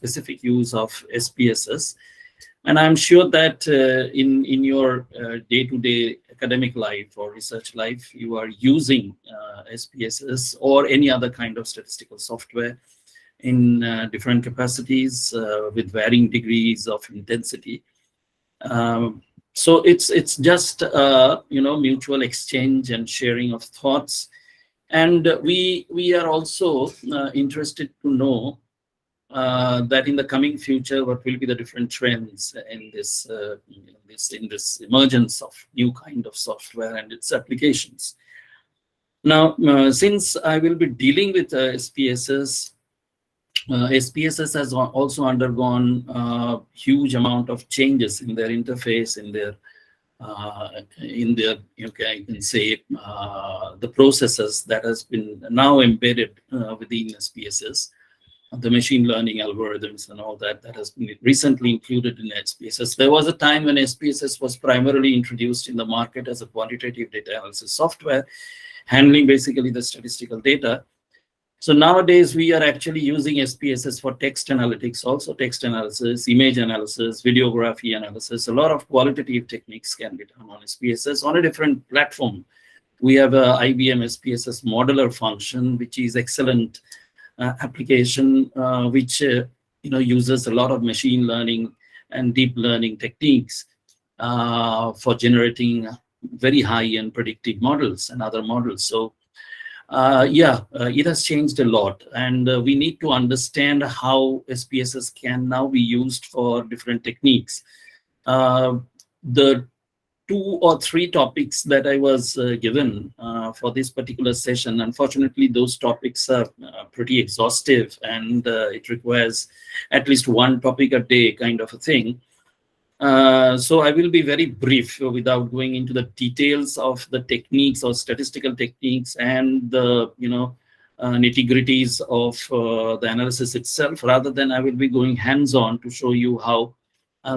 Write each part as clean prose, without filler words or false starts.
specific use of SPSS. And I'm sure that in your day-to-day academic life or research life, you are using SPSS or any other kind of statistical software in different capacities with varying degrees of intensity. So it's just mutual exchange and sharing of thoughts, and we are also interested to know that in the coming future, what will be the different trends in this emergence of new kind of software and its applications. Now, since I will be dealing with SPSS, SPSS has also undergone a huge amount of changes in their interface, in their I can say the processes that has been now embedded within SPSS, the machine learning algorithms and all that has been recently included in SPSS. There was a time when SPSS was primarily introduced in the market as a quantitative data analysis software, handling basically the statistical data. So nowadays we are actually using SPSS for text analytics, also text analysis, image analysis, videography analysis. A lot of qualitative techniques can be done on SPSS on a different platform. We have a IBM SPSS modeler function, which is excellent application, which uses a lot of machine learning and deep learning techniques for generating very high-end predictive models and other models. So it has changed a lot, and we need to understand how SPSS can now be used for different techniques. The 2 or 3 topics that I was given for this particular session, unfortunately, those topics are pretty exhaustive, and it requires at least 1 topic a day kind of a thing. So I will be very brief without going into the details of the techniques or statistical techniques and the nitty-gritties of the analysis itself. Rather than I will be going hands-on to show you how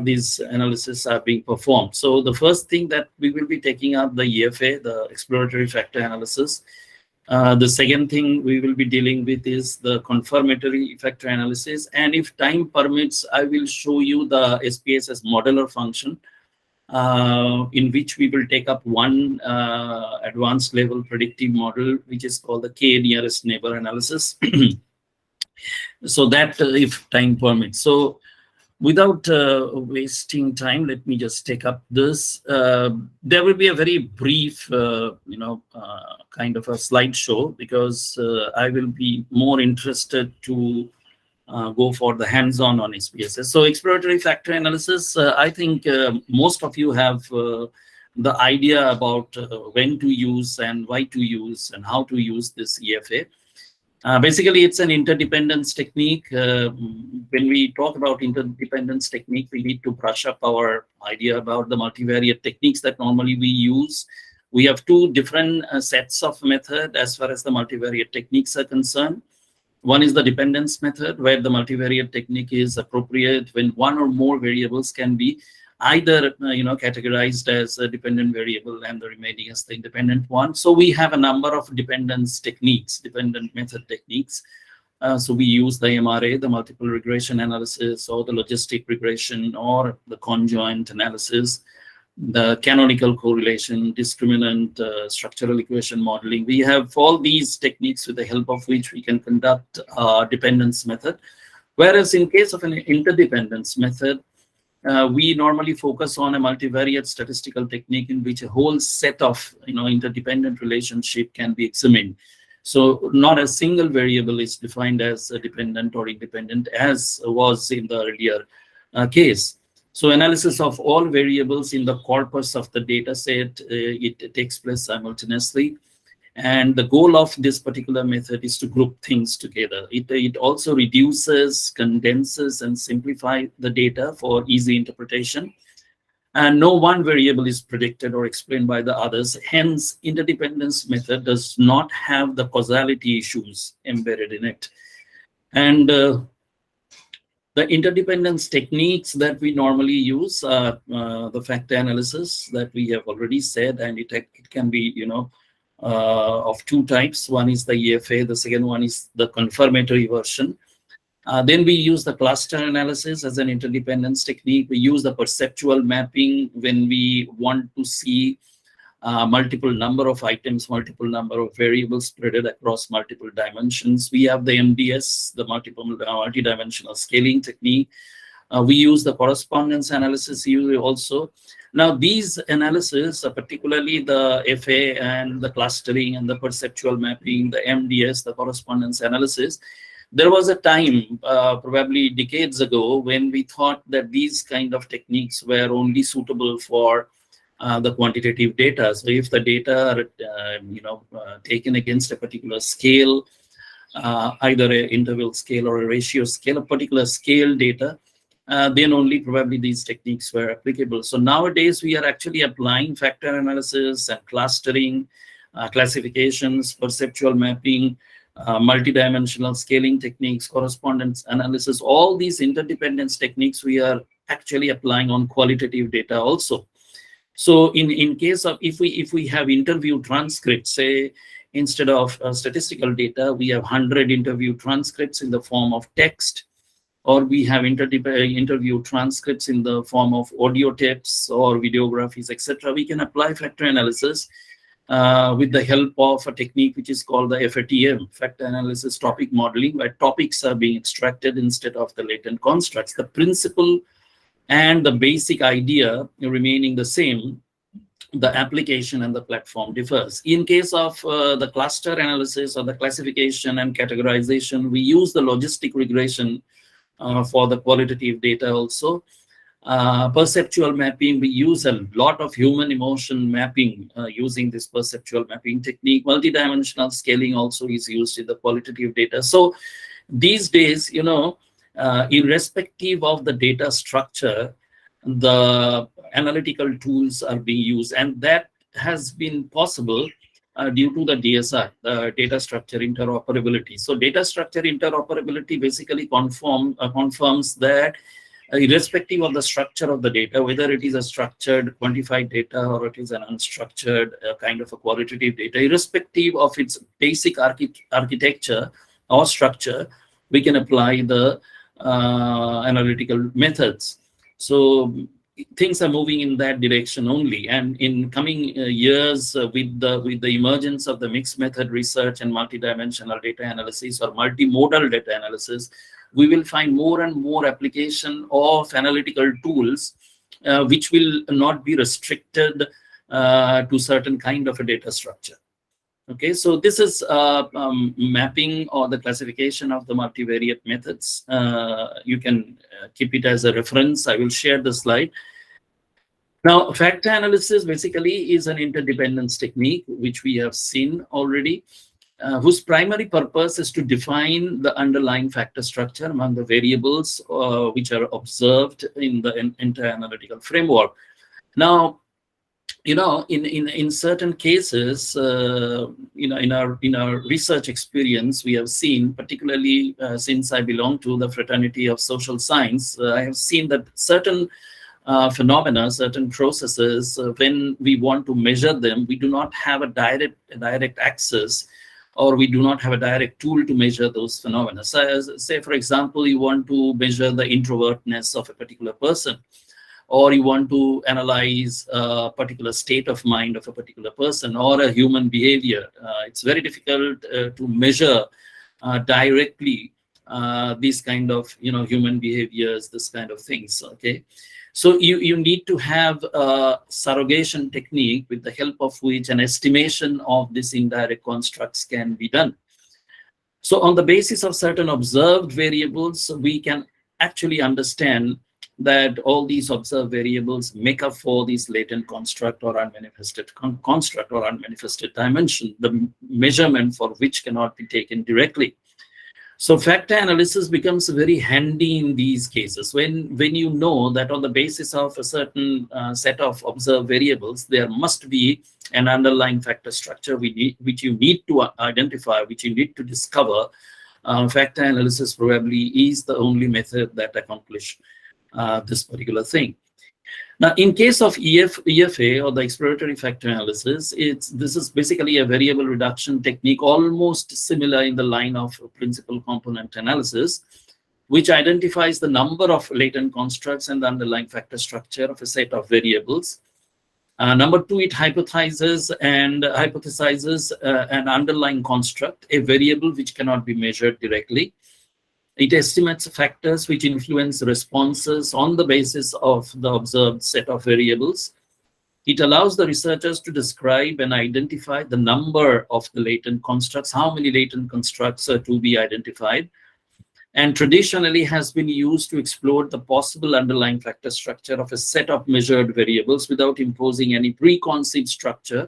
these analyses are being performed. So the first thing that we will be taking up the EFA, the exploratory factor analysis. The second thing we will be dealing with is the confirmatory factor analysis. And if time permits, I will show you the SPSS modeler function, in which we will take up one advanced level predictive model, which is called the K nearest neighbor analysis. So that if time permits. So without wasting time, let me just take up this. There will be a very brief, kind of a slideshow, because I will be more interested to go for the hands-on on SPSS. So exploratory factor analysis, I think most of you have the idea about when to use and why to use and how to use this EFA. Basically, it's an interdependence technique. When we talk about interdependence technique, we need to brush up our idea about the multivariate techniques that normally we use. We have 2 different sets of method as far as the multivariate techniques are concerned. One is the dependence method, where the multivariate technique is appropriate when 1 or more variables can be either categorized as a dependent variable and the remaining as the independent one. So we have a number of dependence techniques, dependent method techniques. So we use the MRA, the multiple regression analysis, or the logistic regression, or the conjoint analysis, the canonical correlation, discriminant, structural equation modeling. We have all these techniques with the help of which we can conduct a dependence method. Whereas in case of an interdependence method, we normally focus on a multivariate statistical technique in which a whole set of interdependent relationship can be examined. So not a single variable is defined as a dependent or independent, as was in the earlier case. So analysis of all variables in the corpus of the data set, it takes place simultaneously. And the goal of this particular method is to group things together. It also reduces, condenses, and simplifies the data for easy interpretation. And no one variable is predicted or explained by the others. Hence, interdependence method does not have the causality issues embedded in it. And the interdependence techniques that we normally use are the factor analysis that we have already said, and it can be, of 2 types. One is the EFA, the second one is the confirmatory version. Then we use the cluster analysis as an interdependence technique. We use the perceptual mapping when we want to see multiple number of items, multiple number of variables spread across multiple dimensions. We have the MDS, the multidimensional scaling technique. We use the correspondence analysis also. Now, these analysis, particularly the FA and the clustering and the perceptual mapping, the MDS, the correspondence analysis, there was a time, probably decades ago, when we thought that these kind of techniques were only suitable for the quantitative data. So if the data are taken against a particular scale, either an interval scale or a ratio scale, a particular scale data, then only probably these techniques were applicable. So nowadays we are actually applying factor analysis and clustering, classifications, perceptual mapping, multidimensional scaling techniques, correspondence analysis. All these interdependence techniques we are actually applying on qualitative data also. So in case of, if we have interview transcripts, say instead of statistical data, we have 100 interview transcripts in the form of text, or we have interview transcripts in the form of audio tapes or videographies, etc. We can apply factor analysis with the help of a technique which is called the FATM, factor analysis topic modeling, where topics are being extracted instead of the latent constructs. The principle and the basic idea remaining the same, the application and the platform differs. In case of the cluster analysis or the classification and categorization, we use the logistic regression for the qualitative data also. Perceptual mapping, we use a lot of human emotion mapping using this perceptual mapping technique. Multidimensional scaling also is used in the qualitative data. So these days, irrespective of the data structure, the analytical tools are being used, and that has been possible due to the DSI, the data structure interoperability. So data structure interoperability basically confirms that irrespective of the structure of the data, whether it is a structured quantified data or it is an unstructured kind of a qualitative data, irrespective of its basic architecture or structure, we can apply the analytical methods. So things are moving in that direction only, and in coming years with the emergence of the mixed method research and multidimensional data analysis or multimodal data analysis, we will find more and more application of analytical tools which will not be restricted to certain kind of a data structure. Okay, so this is mapping or the classification of the multivariate methods. You can keep it as a reference. I will share the slide. Now, factor analysis basically is an interdependence technique, which we have seen already, whose primary purpose is to define the underlying factor structure among the variables which are observed in the entire analytical framework. Now, in certain cases, in our research experience, we have seen, particularly since I belong to the fraternity of social science, I have seen that certain phenomena, certain processes, when we want to measure them, we do not have a direct access, or we do not have a direct tool to measure those phenomena. So, say, for example, you want to measure the introvertness of a particular person, or you want to analyze a particular state of mind of a particular person or a human behavior. It's very difficult to measure directly these kind of human behaviors, this kind of things. Okay, so you need to have a surrogation technique with the help of which an estimation of these indirect constructs can be done. So on the basis of certain observed variables, we can actually understand that all these observed variables make up for these latent construct or unmanifested construct or unmanifested dimension, the measurement for which cannot be taken directly. So factor analysis becomes very handy in these cases when you know that on the basis of a certain set of observed variables, there must be an underlying factor structure which you need to identify, which you need to discover. Factor analysis probably is the only method that accomplishes this particular thing. Now, in case of EFA or the exploratory factor analysis, this is basically a variable reduction technique, almost similar in the line of principal component analysis. which identifies the number of latent constructs and the underlying factor structure of a set of variables. Number two, it hypothesizes an underlying construct, a variable which cannot be measured directly. It estimates factors which influence responses on the basis of the observed set of variables. It allows the researchers to describe and identify the number of the latent constructs, how many latent constructs are to be identified, and traditionally has been used to explore the possible underlying factor structure of a set of measured variables without imposing any preconceived structure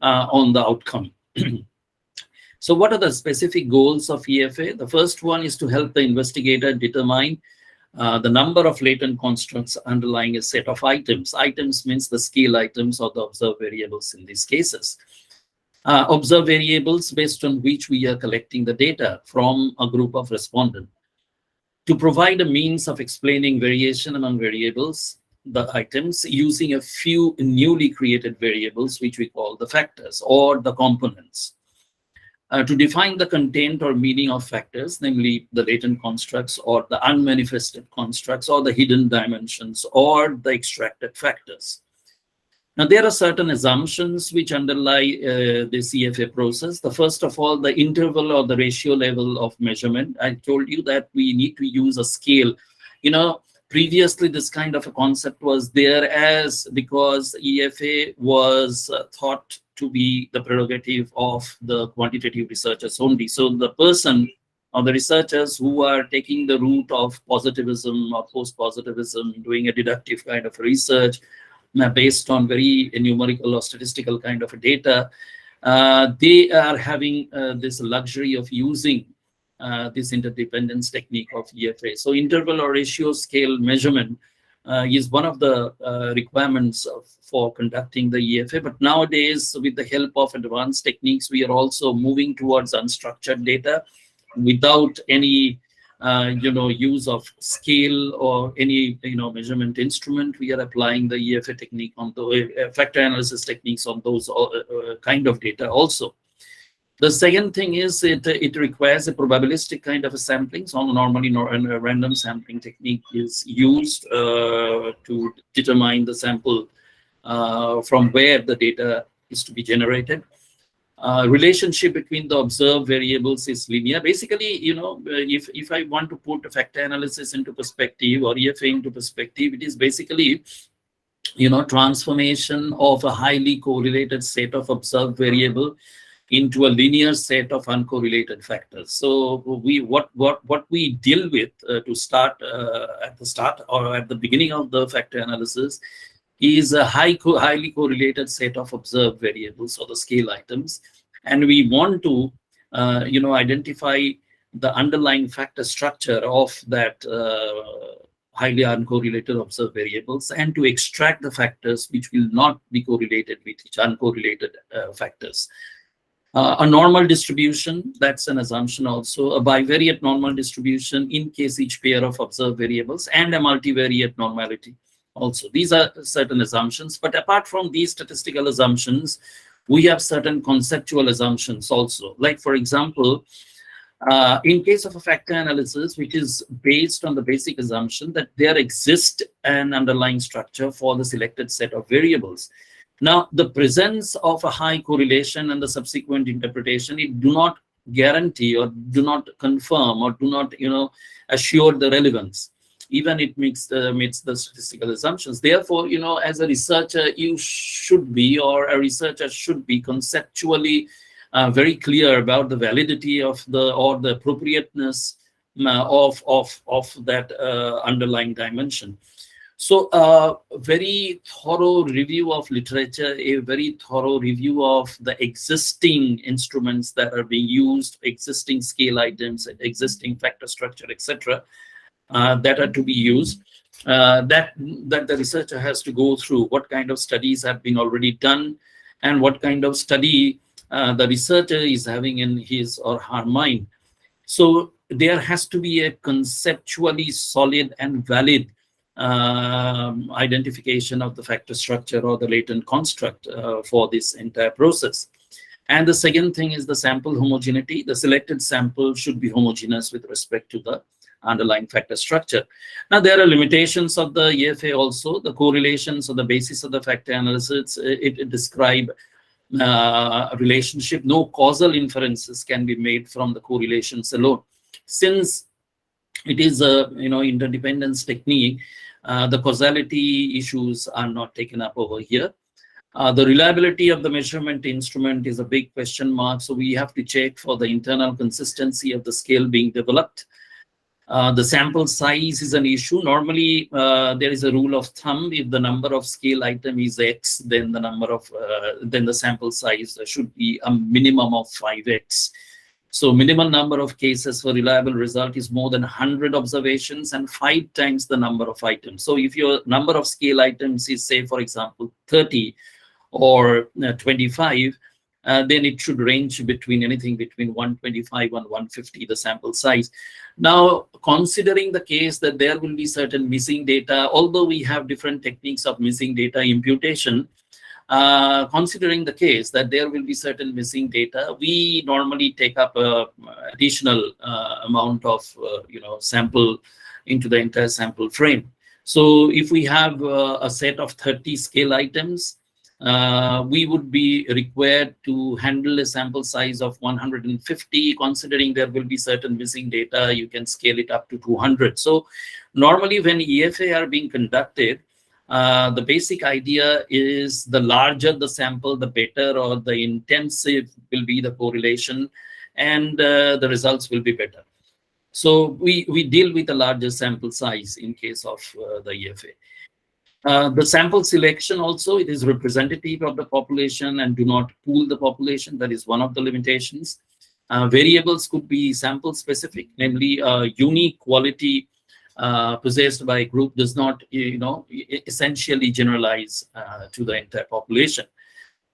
on the outcome. So what are the specific goals of EFA? The first one is to help the investigator determine the number of latent constructs underlying a set of items. Items means the scale items or the observed variables in these cases. Observed variables based on which we are collecting the data from a group of respondents. To provide a means of explaining variation among variables, the items, using a few newly created variables, which we call the factors or the components. To define the content or meaning of factors, namely the latent constructs or the unmanifested constructs or the hidden dimensions or the extracted factors. Now, there are certain assumptions which underlie the CFA process. The first of all, the interval or the ratio level of measurement. I told you that we need to use a scale. Previously, this kind of a concept was there because EFA was thought to be the prerogative of the quantitative researchers only. So the person or the researchers who are taking the route of positivism or post-positivism, doing a deductive kind of research based on very numerical or statistical kind of data, they are having this luxury of using this interdependence technique of EFA. So interval or ratio scale measurement is one of the requirements for conducting the EFA. But nowadays, with the help of advanced techniques, we are also moving towards unstructured data without any use of scale or any measurement instrument. We are applying the EFA technique on the factor analysis techniques on those kind of data also. The second thing is it requires a probabilistic kind of a sampling. So normally a random sampling technique is used to determine the sample from where the data is to be generated. Relationship between the observed variables is linear. Basically, if I want to put a factor analysis into perspective or EFA into perspective, it is basically transformation of a highly correlated set of observed variable into a linear set of uncorrelated factors. So what we deal with to start at the start or at the beginning of the factor analysis is a highly correlated set of observed variables or the scale items, and we want to identify the underlying factor structure of that highly uncorrelated observed variables and to extract the factors which will not be correlated with each uncorrelated factors. A normal distribution, that's an assumption also, a bivariate normal distribution in case each pair of observed variables, and a multivariate normality also. These are certain assumptions, but apart from these statistical assumptions, we have certain conceptual assumptions also. Like, for example, in case of a factor analysis, which is based on the basic assumption that there exists an underlying structure for the selected set of variables. Now, the presence of a high correlation and the subsequent interpretation, it do not guarantee or do not confirm or do not, assure the relevance. Even it meets the statistical assumptions. Therefore, as a researcher, you should be, or a researcher should be conceptually very clear about the validity of the appropriateness of that underlying dimension. So a very thorough review of literature, a very thorough review of the existing instruments that are being used, existing scale items, existing factor structure, etc., that are to be used, that the researcher has to go through. What kind of studies have been already done, and what kind of study the researcher is having in his or her mind. So there has to be a conceptually solid and valid identification of the factor structure or the latent construct for this entire process. And the second thing is the sample homogeneity. The selected sample should be homogeneous with respect to the underlying factor structure. Now, there are limitations of the EFA also. The correlations on the basis of the factor analysis, it describe a relationship. No causal inferences can be made from the correlations alone. Since it is a interdependence technique, the causality issues are not taken up over here. The reliability of the measurement instrument is a big question mark, so we have to check for the internal consistency of the scale being developed. The sample size is an issue. Normally, there is a rule of thumb: if the number of scale item is X, then the sample size should be a minimum of 5X. So minimum number of cases for reliable result is more than 100 observations and 5 times the number of items. So if your number of scale items is, say, for example, 30 or 25, then it should range between anything between 125 and 150, the sample size. Now, considering the case that there will be certain missing data, although we have different techniques of missing data imputation, considering the case that there will be certain missing data, we normally take up additional amount of sample into the entire sample frame. So if we have a set of 30 scale items, we would be required to handle a sample size of 150. Considering there will be certain missing data, you can scale it up to 200. So normally when EFA are being conducted, the basic idea is the larger the sample, the better, or the intensive will be the correlation, and the results will be better. So we deal with a larger sample size in case of the EFA. The sample selection also, it is representative of the population and do not pool the population. That is one of the limitations. Variables could be sample specific, namely unique quality possessed by a group does not, essentially generalize to the entire population.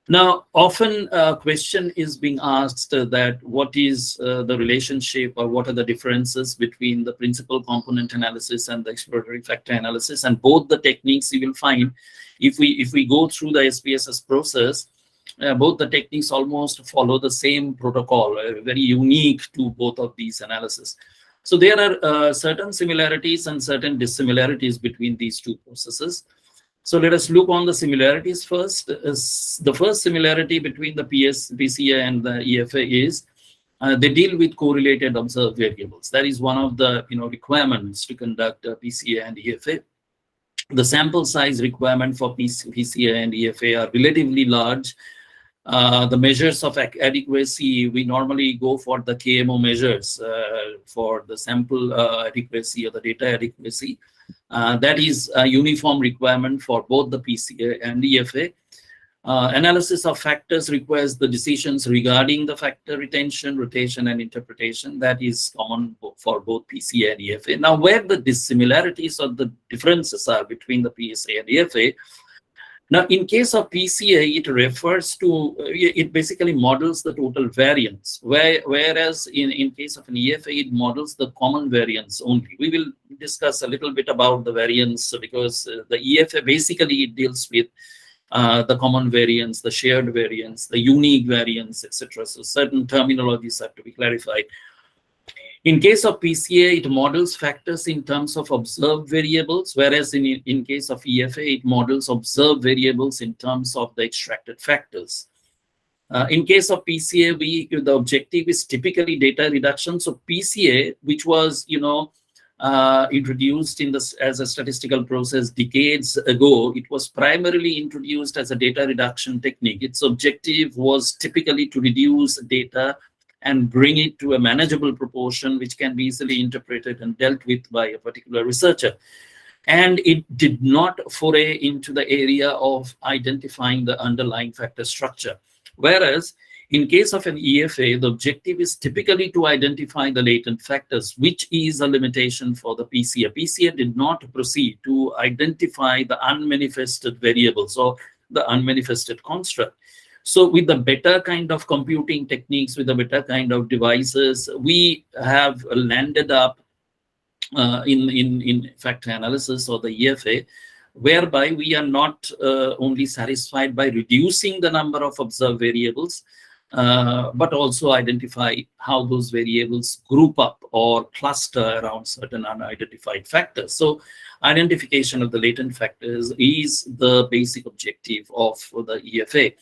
Now, often a question is being asked that what is the relationship or what are the differences between the principal component analysis and the exploratory factor analysis, and both the techniques you will find if we go through the SPSS process, both the techniques almost follow the same protocol, very unique to both of these analyses. So there are certain similarities and certain dissimilarities between these two processes. So let us look on the similarities first. The first similarity between the PCA and the EFA is they deal with correlated observed variables. That is one of the requirements to conduct PCA and EFA. The sample size requirement for PCA and EFA are relatively large. The measures of adequacy, we normally go for the KMO measures for the sample adequacy or the data adequacy. That is a uniform requirement for both the PCA and EFA. Analysis of factors requires the decisions regarding the factor retention, rotation, and interpretation. That is common for both PCA and EFA. Now, where the dissimilarities or the differences are between the PCA and EFA, now, in case of PCA, it refers to, it basically models the total variance, whereas in case of an EFA, it models the common variance only. We will discuss a little bit about the variance because the EFA basically it deals with the common variance, the shared variance, the unique variance, etc. So certain terminologies have to be clarified. In case of PCA, it models factors in terms of observed variables, whereas in case of EFA, it models observed variables in terms of the extracted factors. In case of PCA, the objective is typically data reduction. So PCA, which was introduced as a statistical process decades ago, it was primarily introduced as a data reduction technique. Its objective was typically to reduce data and bring it to a manageable proportion which can be easily interpreted and dealt with by a particular researcher. And it did not foray into the area of identifying the underlying factor structure. Whereas in case of an EFA, the objective is typically to identify the latent factors, which is a limitation for the PCA. PCA did not proceed to identify the unmanifested variables or the unmanifested construct. So with the better kind of computing techniques, with the better kind of devices, we have landed up in factor analysis or the EFA, whereby we are not only satisfied by reducing the number of observed variables, but also identify how those variables group up or cluster around certain unidentified factors. So identification of the latent factors is the basic objective of the EFA.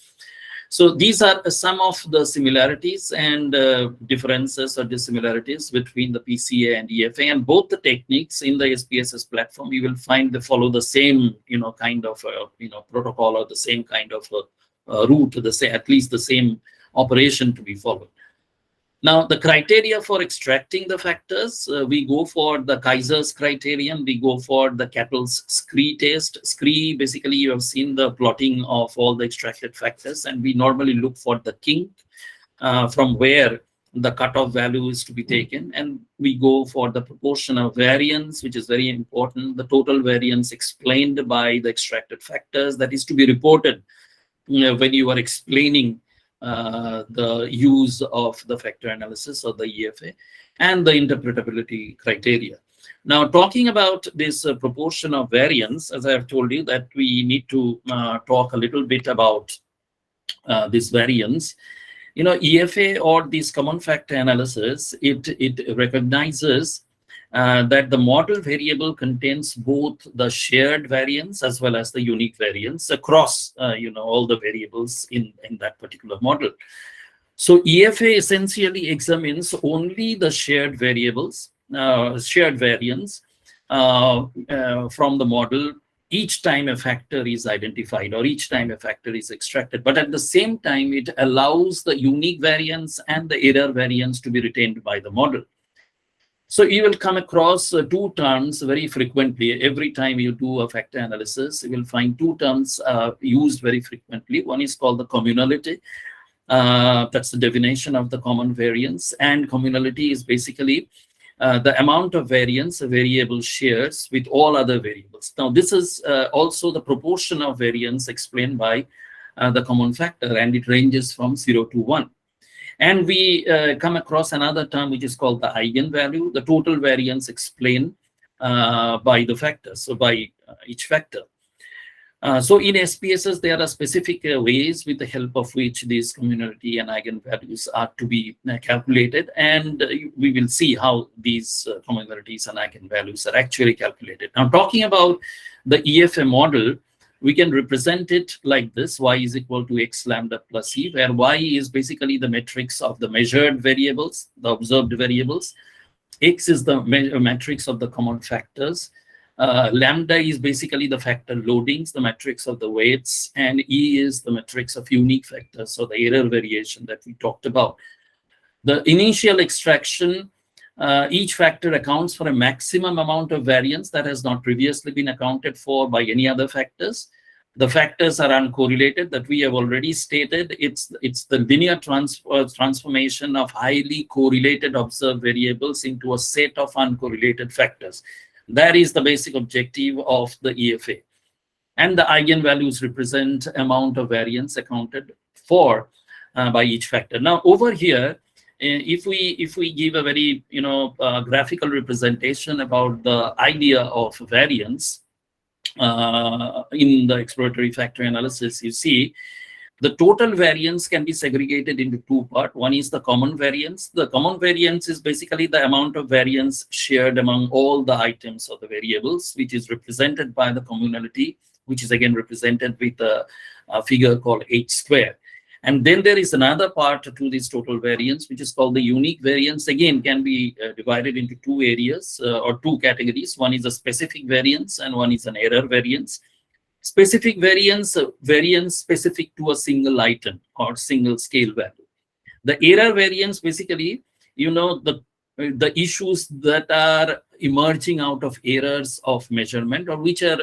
So these are some of the similarities and differences or dissimilarities between the PCA and EFA, and both the techniques in the SPSS platform you will find they follow the same kind of protocol, or the same kind of route, at least the same operation to be followed. Now, the criteria for extracting the factors, we go for the Kaiser's criterion, we go for the Cattell's SCREE test. SCREE, basically, you have seen the plotting of all the extracted factors, and we normally look for the kink from where the cutoff value is to be taken, and we go for the proportion of variance, which is very important, the total variance explained by the extracted factors that is to be reported when you are explaining the use of the factor analysis or the EFA, and the interpretability criteria. Now, talking about this proportion of variance, as I have told you that we need to talk a little bit about this variance. EFA, or this common factor analysis, it recognizes that the model variable contains both the shared variance as well as the unique variance across all the variables in that particular model. So EFA essentially examines only the shared variables, shared variance from the model each time a factor is identified or each time a factor is extracted. But at the same time, it allows the unique variance and the error variance to be retained by the model. So you will come across two terms very frequently. Every time you do a factor analysis, you will find two terms used very frequently. One is called the communality. That's the definition of the common variance. And communality is basically the amount of variance a variable shares with all other variables. Now, this is also the proportion of variance explained by the common factor, and it ranges from 0 to 1. And we come across another term which is called the eigenvalue, the total variance explained by the factors, so by each factor. So in SPSS, there are specific ways with the help of which these communality and eigenvalues are to be calculated. And we will see how these communalities and eigenvalues are actually calculated. Now, talking about the EFA model, we can represent it like this: y is equal to x lambda plus e, where y is basically the matrix of the measured variables, the observed variables. X is the matrix of the common factors. Lambda is basically the factor loadings, the matrix of the weights, and E is the matrix of unique factors, so the error variation that we talked about. The initial extraction, each factor accounts for a maximum amount of variance that has not previously been accounted for by any other factors. The factors are uncorrelated, that we have already stated. It's the linear transformation of highly correlated observed variables into a set of uncorrelated factors. That is the basic objective of the EFA. And the eigenvalues represent amount of variance accounted for by each factor. Now, over here, if we give a very graphical representation about the idea of variance in the exploratory factor analysis, you see the total variance can be segregated into two parts. One is the common variance. The common variance is basically the amount of variance shared among all the items of the variables, which is represented by the communality, which is again represented with a figure called h square. And then there is another part to this total variance, which is called the unique variance. Again, can be divided into two areas or two categories. One is a specific variance and one is an error variance. Specific variance, variance specific to a single item or single scale value. The error variance, basically, the issues that are emerging out of errors of measurement, or which are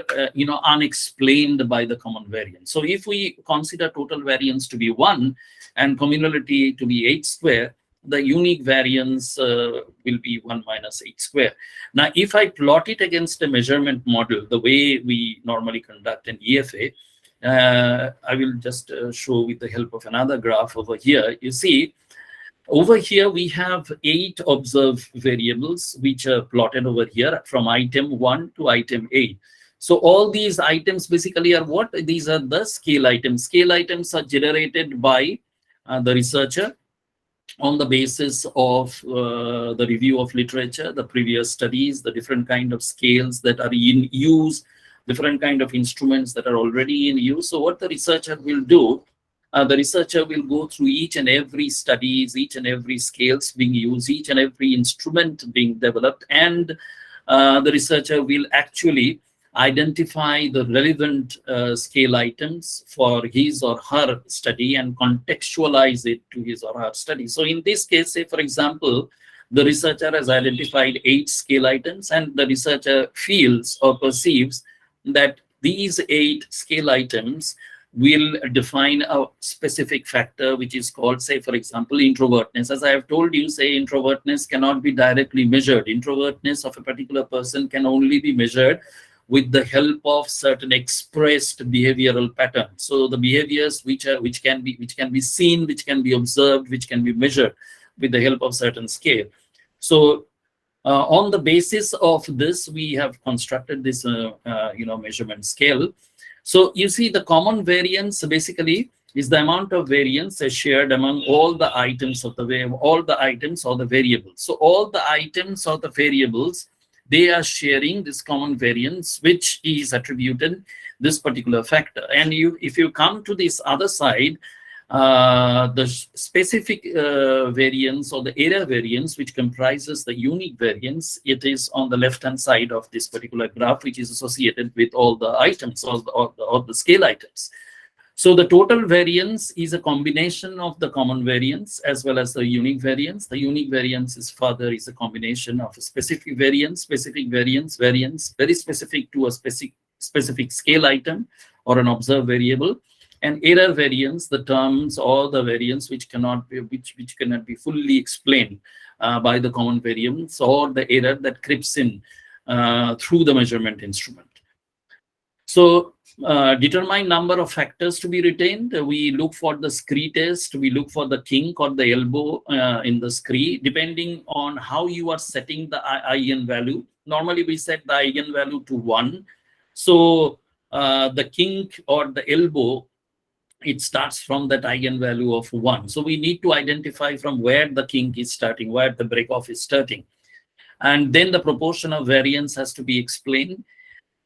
unexplained by the common variance. So if we consider total variance to be 1 and communality to be h square, the unique variance will be 1 minus h square. Now, if I plot it against a measurement model, the way we normally conduct an EFA, I will just show with the help of another graph over here. You see, over here, we have 8 observed variables, which are plotted over here from item 1 to item 8. So all these items basically are what? These are the scale items. Scale items are generated by the researcher, on the basis of the review of literature, the previous studies, the different kind of scales that are in use, different kind of instruments that are already in use. So what the researcher will do, the researcher will go through each and every studies, each and every scales being used, each and every instrument being developed, and the researcher will actually identify the relevant scale items for his or her study and contextualize it to his or her study. So in this case, say for example, the researcher has identified 8 scale items, and the researcher feels or perceives that these 8 scale items will define a specific factor, which is called, say, for example, introvertness. As I have told you, say, introvertness cannot be directly measured. Introvertness of a particular person can only be measured with the help of certain expressed behavioral patterns. So the behaviors which can be seen, which can be observed, which can be measured with the help of certain scale. So on the basis of this, we have constructed this measurement scale. So you see, the common variance basically is the amount of variance shared among all the items of all the items or the variables. So all the items or the variables, they are sharing this common variance, which is attributed this particular factor. And if you come to this other side, the specific variance or the error variance, which comprises the unique variance, it is on the left-hand side of this particular graph, which is associated with all the items or the scale items. So the total variance is a combination of the common variance as well as the unique variance. The unique variance is a combination of a specific variance, variance, very specific to a specific scale item or an observed variable, and error variance, the terms or the variance which cannot be fully explained by the common variance or the error that creeps in through the measurement instrument. So determine number of factors to be retained. We look for the scree test, we look for the kink or the elbow in the scree, depending on how you are setting the eigenvalue. Normally we set the eigenvalue to 1. So the kink or the elbow, it starts from that eigenvalue of 1. So we need to identify from where the kink is starting, where the break-off is starting. And then the proportion of variance has to be explained,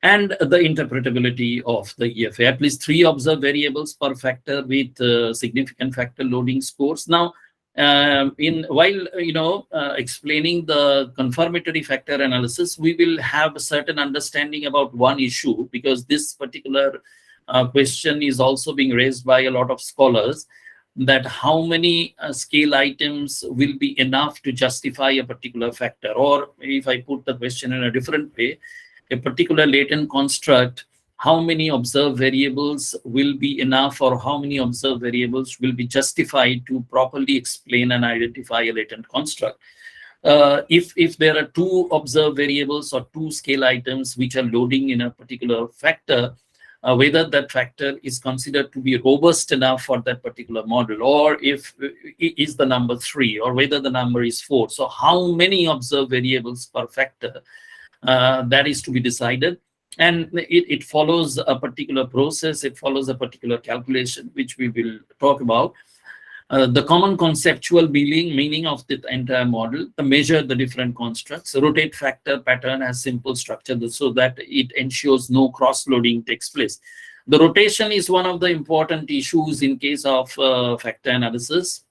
and the interpretability of the EFA. At least 3 observed variables per factor with significant factor loading scores. Now, while explaining the confirmatory factor analysis, we will have a certain understanding about one issue, because this particular question is also being raised by a lot of scholars, that how many scale items will be enough to justify a particular factor. Or if I put the question in a different way, a particular latent construct, how many observed variables will be enough, or how many observed variables will be justified to properly explain and identify a latent construct. If there are 2 observed variables or 2 scale items which are loading in a particular factor, whether that factor is considered to be robust enough for that particular model, or if is the number 3, or whether the number is 4. So how many observed variables per factor, that is to be decided. And it follows a particular process, it follows a particular calculation, which we will talk about. The common conceptual meaning of the entire model, to measure the different constructs. Rotate factor pattern has simple structure so that it ensures no cross-loading takes place. The rotation is one of the important issues in case of factor analysis.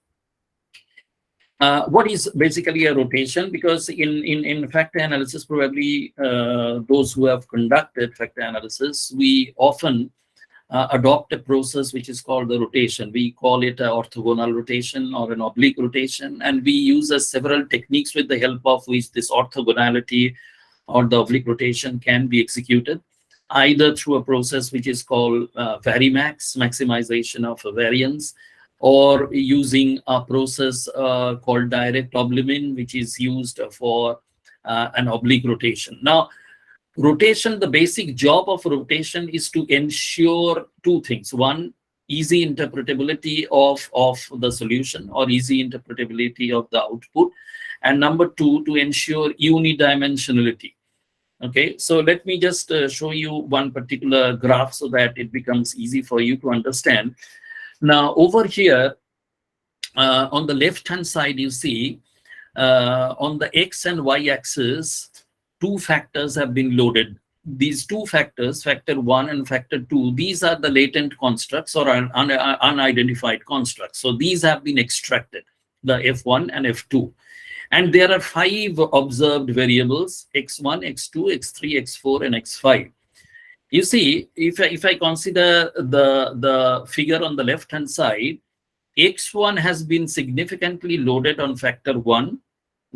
What is basically a rotation? Because in factor analysis, probably those who have conducted factor analysis, we often adopt a process which is called the rotation. We call it an orthogonal rotation or an oblique rotation, and we use several techniques with the help of which this orthogonality or the oblique rotation can be executed, either through a process which is called varimax, maximization of a variance, or using a process called direct oblimin, which is used for an oblique rotation. Now, rotation, the basic job of rotation is to ensure 2 things. 1, easy interpretability of the solution, or easy interpretability of the output. And number 2, to ensure unidimensionality. Okay, so let me just show you one particular graph so that it becomes easy for you to understand. Now, over here, On the left-hand side, you see on the X and Y axis, two factors have been loaded. These two factors, factor 1 and factor 2, these are the latent constructs or unidentified constructs. So these have been extracted, the F1 and F2. And there are 5 observed variables, X1, X2, X3, X4, and X5. You see, if I consider the figure on the left-hand side, X1 has been significantly loaded on factor 1,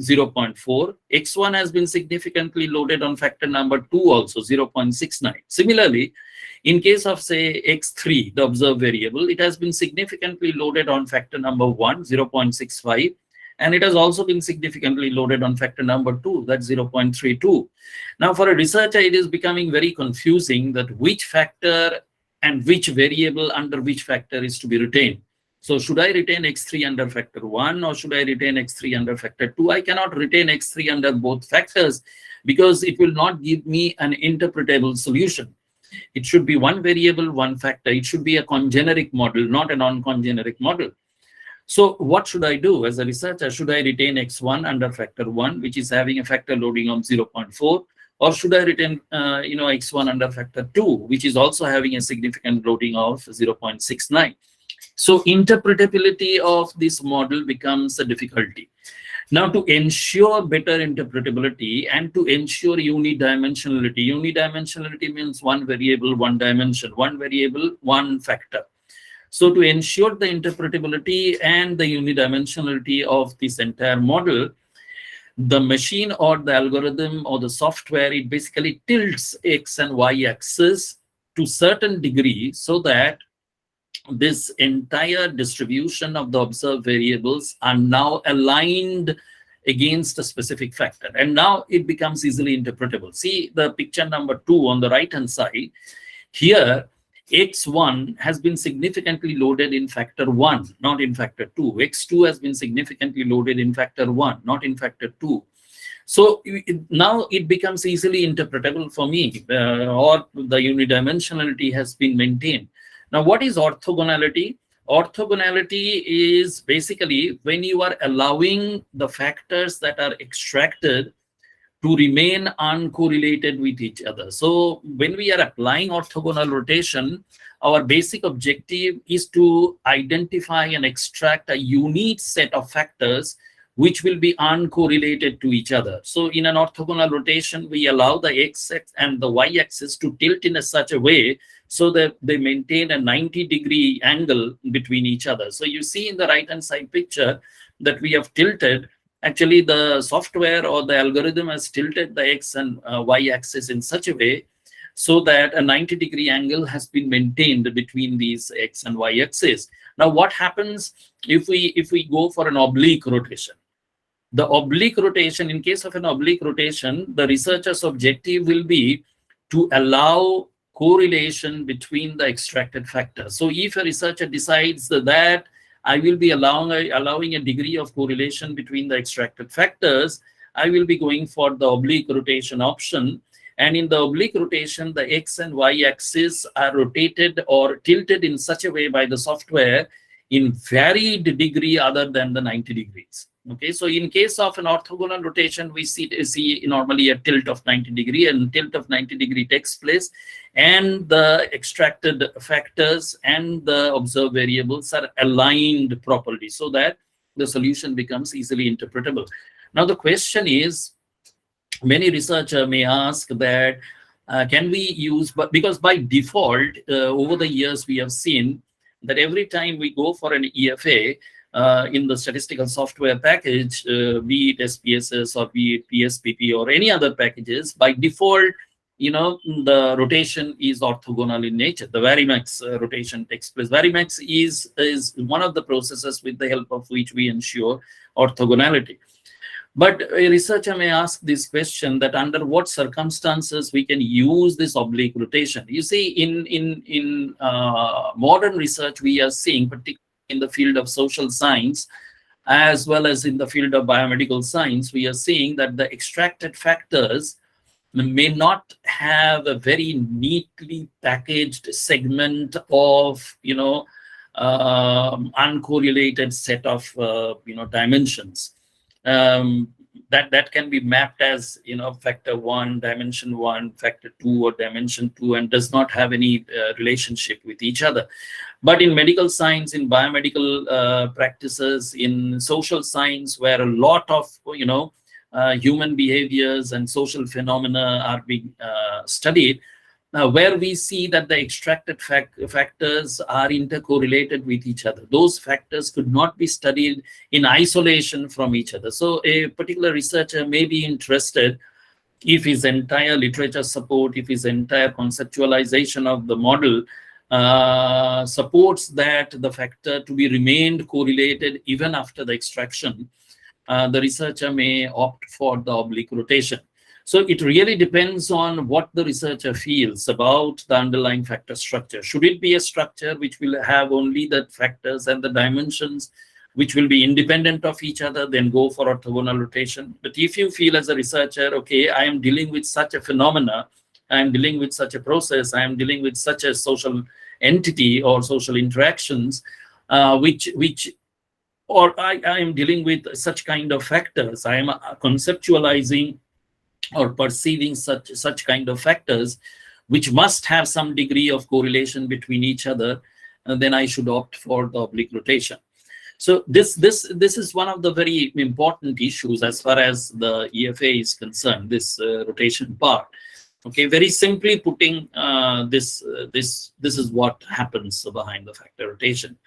0.4. X1 has been significantly loaded on factor number 2 also, 0.69. Similarly, in case of, say, X3, the observed variable, it has been significantly loaded on factor number 1, 0.65. And it has also been significantly loaded on factor number 2, that's 0.32. Now, for a researcher, it is becoming very confusing that which factor and which variable under which factor is to be retained. So should I retain X3 under factor 1 or should I retain X3 under factor 2? I cannot retain X3 under both factors because it will not give me an interpretable solution. It should be one variable, one factor. It should be a congeneric model, not a non-congeneric model. So what should I do as a researcher? Should I retain X1 under factor 1, which is having a factor loading of 0.4? Or should I retain X1 under factor 2, which is also having a significant loading of 0.69? So interpretability of this model becomes a difficulty. Now, to ensure better interpretability and to ensure unidimensionality means one variable, one dimension, one variable, one factor. So to ensure the interpretability and the unidimensionality of this entire model, the machine or the algorithm or the software, it basically tilts X and Y axis to certain degree so that this entire distribution of the observed variables are now aligned against a specific factor. And now it becomes easily interpretable. See the picture number 2 on the right-hand side. Here, X1 has been significantly loaded in factor 1, not in factor 2. X2 has been significantly loaded in factor 1, not in factor 2. So now it becomes easily interpretable for me, or the unidimensionality has been maintained. Now, what is orthogonality? Orthogonality is basically when you are allowing the factors that are extracted to remain uncorrelated with each other. So when we are applying orthogonal rotation, our basic objective is to identify and extract a unique set of factors which will be uncorrelated to each other. So in an orthogonal rotation, we allow the X and the Y axis to tilt in such a way so that they maintain a 90-degree angle between each other. So you see in the right-hand side picture that we have tilted. Actually, the software or the algorithm has tilted the X and Y axis in such a way so that a 90-degree angle has been maintained between these X and Y axes. Now, what happens if we go for an oblique rotation? The oblique rotation, in case of an oblique rotation, the researcher's objective will be to allow correlation between the extracted factors. So if a researcher decides that I will be allowing a degree of correlation between the extracted factors, I will be going for the oblique rotation option. And in the oblique rotation, the X and Y axis are rotated or tilted in such a way by the software in varied degree other than the 90 degrees. Okay, so in case of an orthogonal rotation, we see normally a tilt of 90 degree, and tilt of 90 degree takes place, and the extracted factors and the observed variables are aligned properly so that the solution becomes easily interpretable. Now the question is, many researchers may ask that can we use, but because by default over the years we have seen that every time we go for an EFA, in the statistical software package, be it SPSS or be it PSPP or any other packages, by default, the rotation is orthogonal in nature. The Varimax rotation takes place. Varimax is one of the processes with the help of which we ensure orthogonality. But a researcher may ask this question that under what circumstances we can use this oblique rotation. You see, in modern research, we are seeing, particularly in the field of social science, as well as in the field of biomedical science, we are seeing that the extracted factors may not have a very neatly packaged segment of, uncorrelated set of dimensions. That can be mapped as factor 1, dimension 1, factor 2, or dimension 2, and does not have any relationship with each other. But in medical science, in biomedical practices, in social science, where a lot of human behaviors and social phenomena are being studied, where we see that the extracted factors are intercorrelated with each other. Those factors could not be studied in isolation from each other. So a particular researcher may be interested, if his entire literature support, if his entire conceptualization of the model supports that the factor to be remained correlated even after the extraction, the researcher may opt for the oblique rotation. So it really depends on what the researcher feels about the underlying factor structure. Should it be a structure which will have only the factors and the dimensions which will be independent of each other, then go for orthogonal rotation. But if you feel as a researcher, okay, I am dealing with such a phenomena, I am dealing with such a process, I am dealing with such a social entity or social interactions, or I am dealing with such kind of factors, I am conceptualizing or perceiving such kind of factors which must have some degree of correlation between each other, then I should opt for the oblique rotation. So this is one of the very important issues as far as the EFA is concerned, this rotation part. Okay, very simply putting, this is what happens behind the factor rotation.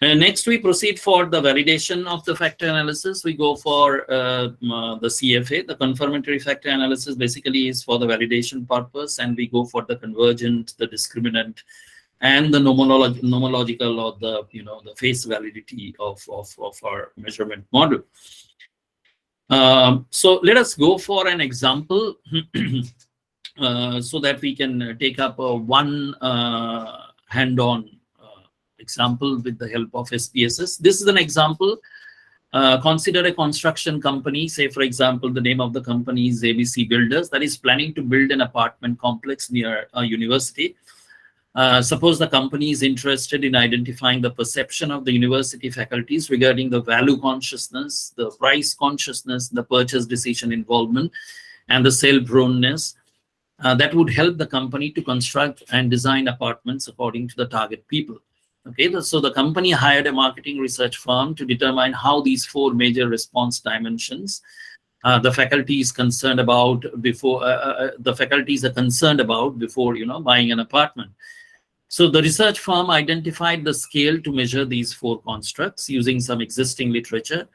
Next, we proceed for the validation of the factor analysis. We go for the CFA. The confirmatory factor analysis basically is for the validation purpose, and we go for the convergent, the discriminant, and the nomological or the face validity of our measurement model. So let us go for an example so that we can take up one hand-on example with the help of SPSS. This is an example. Consider a construction company, say for example, the name of the company is ABC Builders, that is planning to build an apartment complex near a university. Suppose the company is interested in identifying the perception of the university faculties regarding the value consciousness, the price consciousness, the purchase decision involvement, and the sale proneness. That would help the company to construct and design apartments according to the target people. Okay, so the company hired a marketing research firm to determine how these four major response dimensions the faculties are concerned about before buying an apartment. So the research firm identified the scale to measure these four constructs using some existing literature.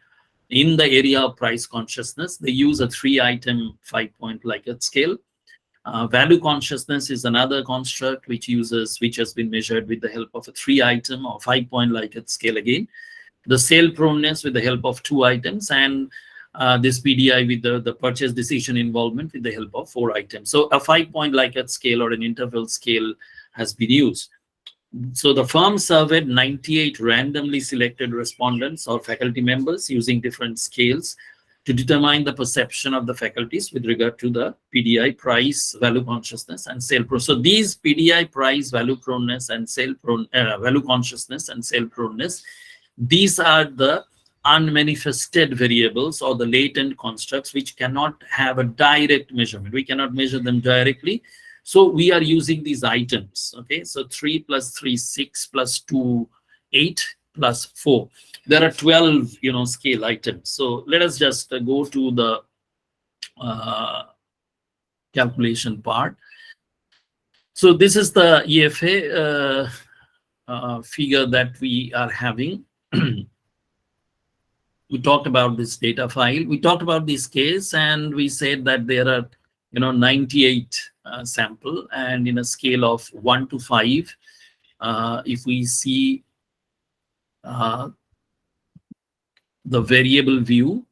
In the area of price consciousness, they use a 3-item 5-point Likert scale. Value consciousness is another construct which has been measured with the help of a 3-item or 5-point Likert scale again. The sale proneness with the help of 2 items, and this PDI with the purchase decision involvement with the help of 4 items. So a 5-point Likert scale or an interval scale has been used. So the firm surveyed 98 randomly selected respondents or faculty members using different scales to determine the perception of the faculties with regard to the PDI, price, value consciousness, and sale proneness. So these PDI, price, value proneness, and value consciousness and sale proneness, these are the unmanifested variables or the latent constructs which cannot have a direct measurement. We cannot measure them directly. So we are using these items. Okay, so 3 plus 3, 6 plus 2, 8 plus 4. There are 12, scale items. So let us just go to the calculation part. So this is the EFA figure that we are having. We talked about this data file. We talked about this case, and we said that there are 98 sample, and in a scale of 1 to 5, if we see the variable view,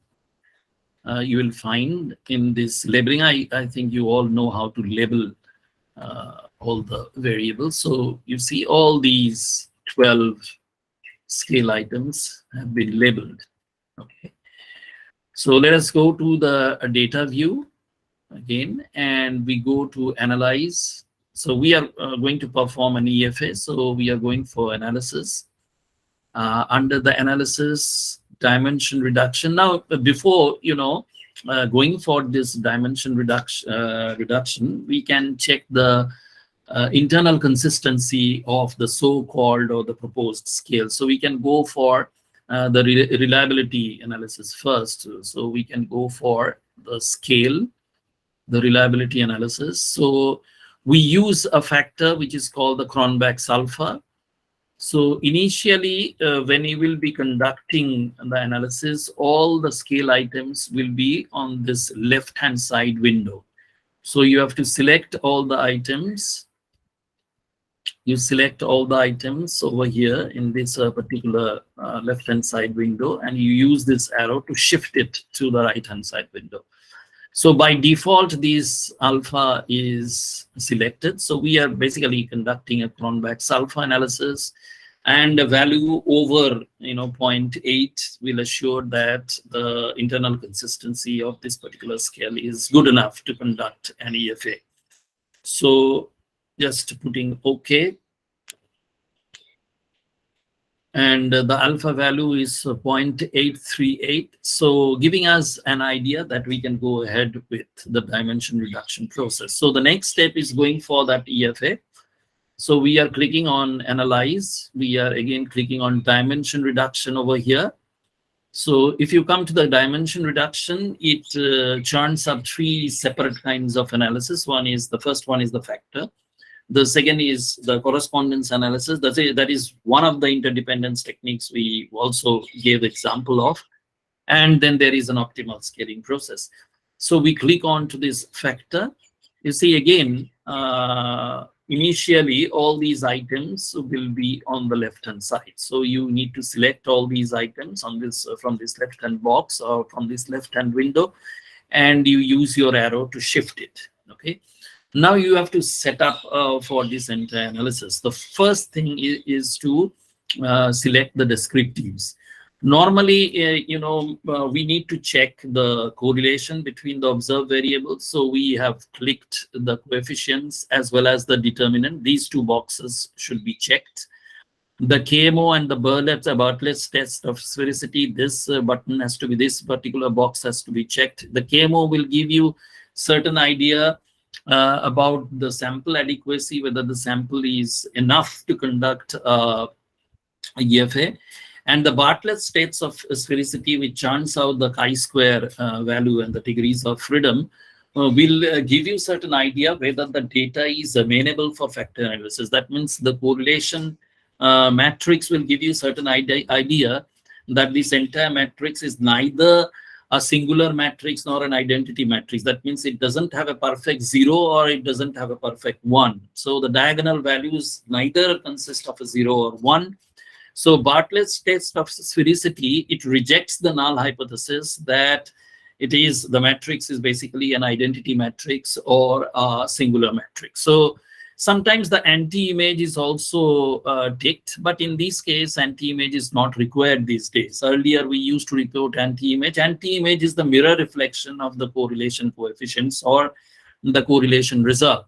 you will find in this labeling, I think you all know how to label all the variables. So you see all these 12 scale items have been labeled. Okay, so let us go to the data view again, and we go to analyze So we are going to perform an EFA. So we are going for analysis. Under the analysis, dimension reduction. Now, before going for this dimension reduction, we can check the internal consistency of the so-called or the proposed scale. So we can go for the reliability analysis first. So we can go for the scale, the reliability analysis. So we use a factor which is called the Cronbach's alpha. So initially, when you will be conducting the analysis, all the scale items will be on this left-hand side window. So you have to select all the items. You select all the items over here in this particular left-hand side window, and you use this arrow to shift it to the right-hand side window. So by default, this alpha is selected. So we are basically conducting a Cronbach's alpha analysis, and a value over 0.8 will assure that the internal consistency of this particular scale is good enough to conduct an EFA. So just putting OK. And the alpha value is 0.838. So giving us an idea that we can go ahead with the dimension reduction process. So the next step is going for that EFA. So we are clicking on Analyze. We are again clicking on dimension reduction over here. So if you come to the dimension reduction, it churns up three separate kinds of analysis. The first one is the factor. The second is the correspondence analysis. That is one of the interdependence techniques we also gave example of. And then there is an optimal scaling process. So we click on to this factor. You see again, initially all these items will be on the left-hand side. So you need to select all these items on this from this left-hand box or from this left-hand window, and you use your arrow to shift it. Okay. Now you have to set up for this entire analysis. The first thing is to select the descriptives. Normally, we need to check the correlation between the observed variables. So we have clicked the coefficients as well as the determinant. These two boxes should be checked. The KMO and the Bartlett's test of sphericity, this button has to be, this particular box has to be checked. The KMO will give you certain idea about the sample adequacy, whether the sample is enough to conduct a EFA. And the Bartlett states of sphericity, which churns out the chi-square value and the degrees of freedom, will give you certain idea whether the data is amenable for factor analysis. That means the correlation matrix will give you certain idea that this entire matrix is neither a singular matrix nor an identity matrix. That means it doesn't have a perfect 0 or it doesn't have a perfect 1. So the diagonal values neither consist of a 0 or 1. So Bartlett's test of sphericity, it rejects the null hypothesis that the matrix is basically an identity matrix or a singular matrix. So sometimes the anti-image is also ticked, but in this case, anti-image is not required these days. Earlier, we used to report anti-image. Anti-image is the mirror reflection of the correlation coefficients or the correlation result.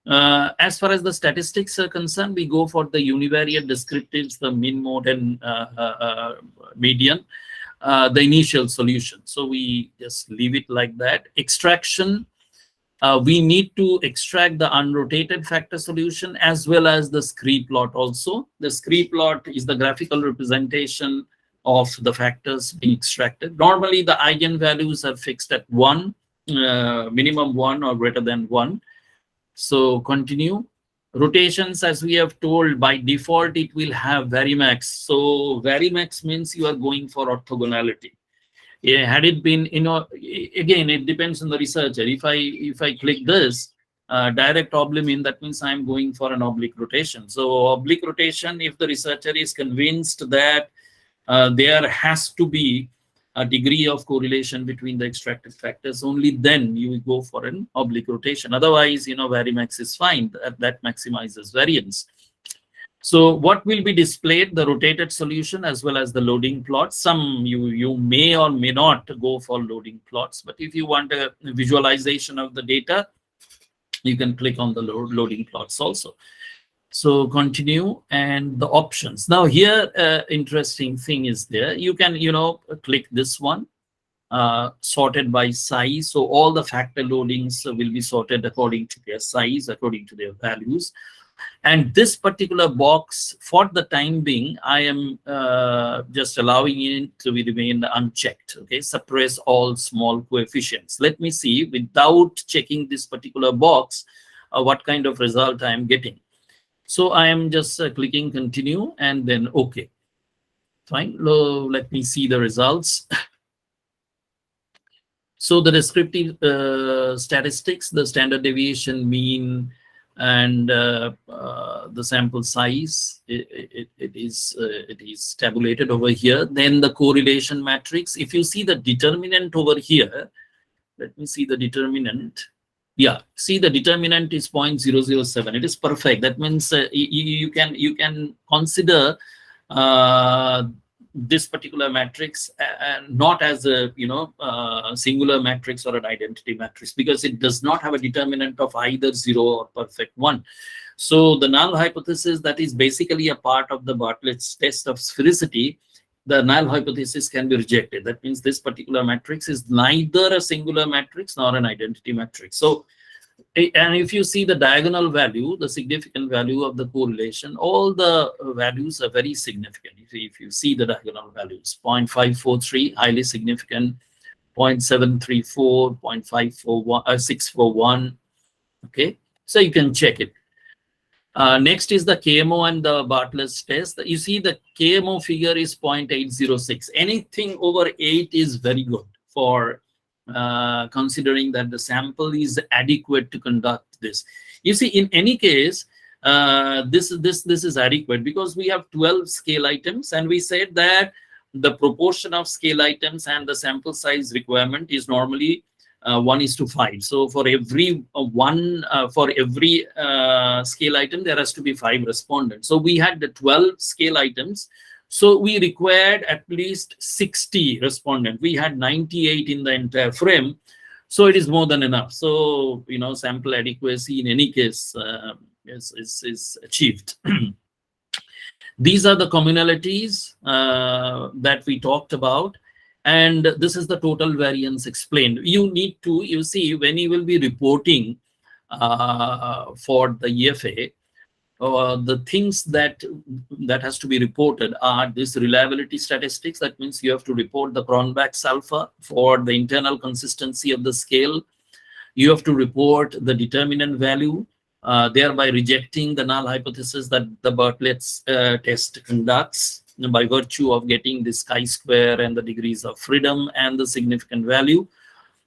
As far as the statistics are concerned, we go for the univariate descriptives, the mean, mode, and median, the initial solution. So we just leave it like that. Extraction, we need to extract the unrotated factor solution as well as the scree plot also. The scree plot is the graphical representation of the factors being extracted. Normally, the eigenvalues are fixed at 1, minimum 1 or greater than 1. So continue. Rotations, as we have told, by default, it will have varimax. So varimax means you are going for orthogonality. Yeah, had it been, again, it depends on the researcher. If I click this, direct oblique, that means I'm going for an oblique rotation. So oblique rotation, if the researcher is convinced that there has to be a degree of correlation between the extracted factors, only then you will go for an oblique rotation. Otherwise, varimax is fine. That maximizes variance. So what will be displayed? The rotated solution as well as the loading plots. Some you may or may not go for loading plots, but if you want a visualization of the data, You can click on the loading plots also. So continue, and the options. Now here, interesting thing is there. You can, click this one, sorted by size. So all the factor loadings will be sorted according to their size, according to their values. And this particular box, for the time being, I am just allowing it to remain unchecked. Okay, suppress all small coefficients. Let me see, without checking this particular box, what kind of result I am getting. So I am just clicking continue and then OK. Fine. Let me see the results. So the descriptive statistics, the standard deviation, mean, and the sample size, it is tabulated over here. Then the correlation matrix. If you see the determinant over here, let me see the determinant. Yeah, see the determinant is 0.007. It is perfect. That means you can consider this particular matrix not as a singular matrix or an identity matrix, because it does not have a determinant of either 0 or perfect 1. So the null hypothesis, that is basically a part of the Bartlett's test of sphericity, the null hypothesis can be rejected. That means this particular matrix is neither a singular matrix nor an identity matrix. So, and if you see the diagonal value, the significant value of the correlation, all the values are very significant. If you see the diagonal values, 0.543, highly significant, 0.734, 0.641. Okay, so you can check it. Next is the KMO and the Bartlett's test. You see the KMO figure is 0.806. Anything over 8 is very good for considering that the sample is adequate to conduct this. You see, in any case, this is adequate because we have 12 scale items, and we said that the proportion of scale items and the sample size requirement is normally 1:5. So for every scale item, there has to be 5 respondents. So we had the 12 scale items. So we required at least 60 respondents. We had 98 in the entire frame. So it is more than enough. So, sample adequacy in any case is achieved. These are the communalities that we talked about. And this is the total variance explained. You see, when you will be reporting for the EFA, the things that has to be reported are this reliability statistics. That means you have to report the Cronbach's alpha for the internal consistency of the scale. You have to report the determinant value, thereby rejecting the null hypothesis that the Bartlett's test conducts by virtue of getting this chi-square and the degrees of freedom and the significant value.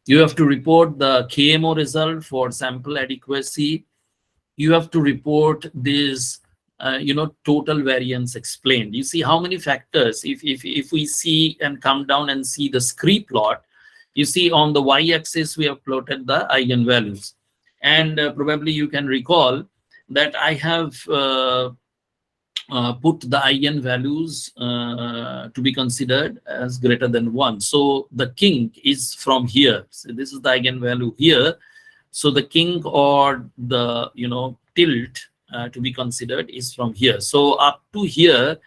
You have to report the KMO result for sample adequacy. You have to report this, total variance explained. You see how many factors. If we see and come down and see the scree plot, you see on the y-axis we have plotted the eigenvalues, and probably you can recall that I have put the eigenvalues to be considered as greater than 1. So the kink is from here. So this is the eigenvalue here. So the kink or the tilt to be considered is from here. So up to here,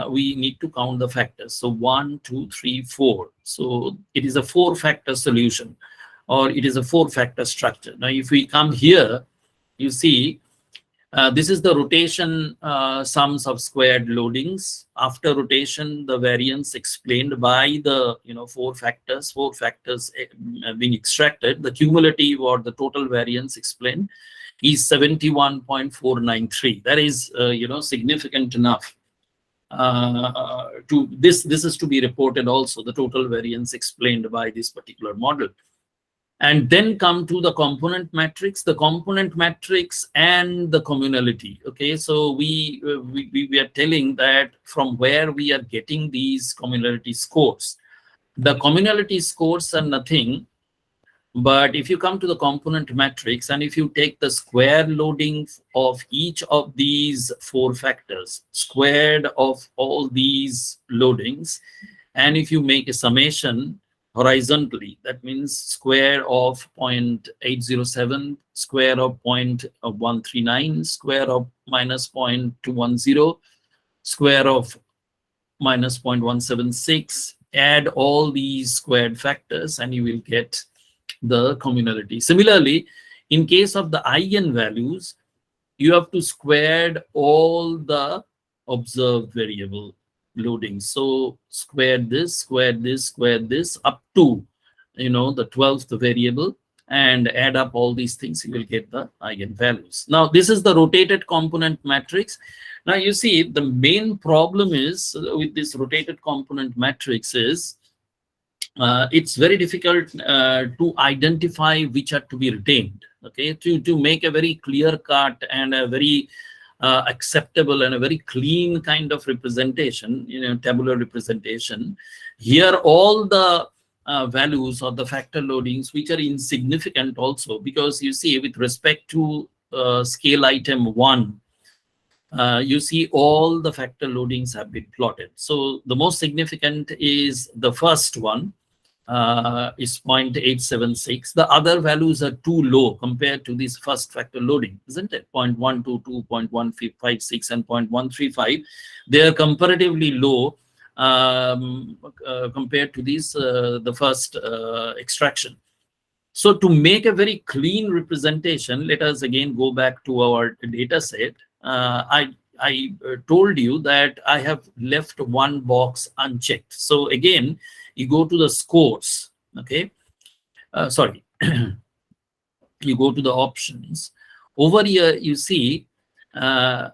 we need to count the factors. So 1, 2, 3, 4. So it is a 4-factor solution, or it is a 4-factor structure. Now, if we come here, you see this is the rotation sums of squared loadings. After rotation, the variance explained by the 4 factors being extracted. The cumulative or the total variance explained is 71.493. That is significant enough. This is to be reported also, the total variance explained by this particular model. And then come to the component matrix and the communality. Okay, so we are telling that from where we are getting these communality scores. The communality scores are nothing, but if you come to the component matrix and if you take the square loading of each of these 4 factors, squared of all these loadings, and if you make a summation, horizontally. That means square of 0.807, square of 0.139, square of minus 0.210, square of minus 0.176. Add all these squared factors and you will get the communality. Similarly, in case of the eigenvalues, you have to square all the observed variable loading. So square this, square this, square this up to, the 12th variable, and add up all these things, you will get the eigenvalues. Now, this is the rotated component matrix. Now, you see, the main problem is with this rotated component matrix is it's very difficult to identify which are to be retained. Okay, to make a very clear cut and a very acceptable and a very clean kind of representation, tabular representation. Here, all the values or the factor loadings, which are insignificant also, because you see, with respect to scale item 1, you see all the factor loadings have been plotted. So the most significant is the first one, is 0.876. The other values are too low compared to this first factor loading, isn't it? 0.122, 0.156, and 0.135. They are comparatively low compared to these the first extraction. So to make a very clean representation, let us again go back to our data set. I told you that I have left one box unchecked. So again, you go to the scores, okay? Sorry, you go to the options. Over here, you see,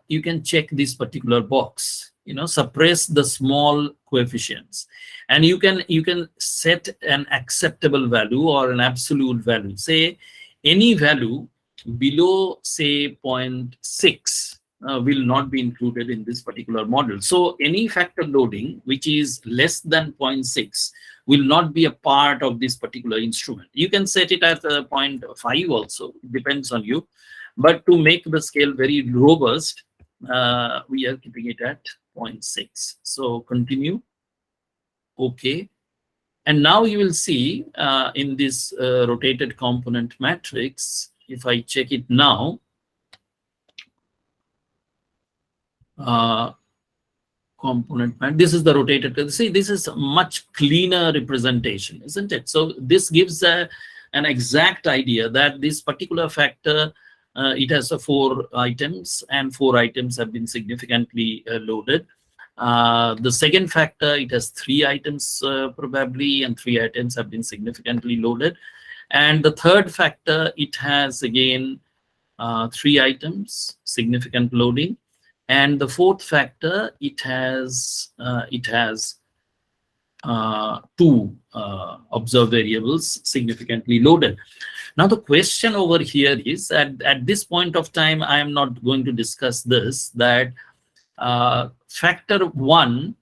you can check this particular box, suppress the small coefficients. And you can set an acceptable value or an absolute value. Say, any value below, say, 0.6, will not be included in this particular model. So any factor loading which is less than 0.6 will not be a part of this particular instrument. You can set it at 0.5 also, it depends on you. But to make the scale very robust, we are keeping it at 0.6. So continue. Okay. And now you will see in this rotated component matrix, if I check it now, component map. This is the rotated. See, this is a much cleaner representation, isn't it? So this gives an exact idea that this particular factor, it has 4 items, and 4 items have been significantly loaded. The second factor, it has 3 items probably, and 3 items have been significantly loaded. And the third factor, it has again 3 items, significant loading. And the fourth factor, it has 2 observed variables significantly loaded. Now the question over here is, at this point of time, I am not going to discuss this, that factor 1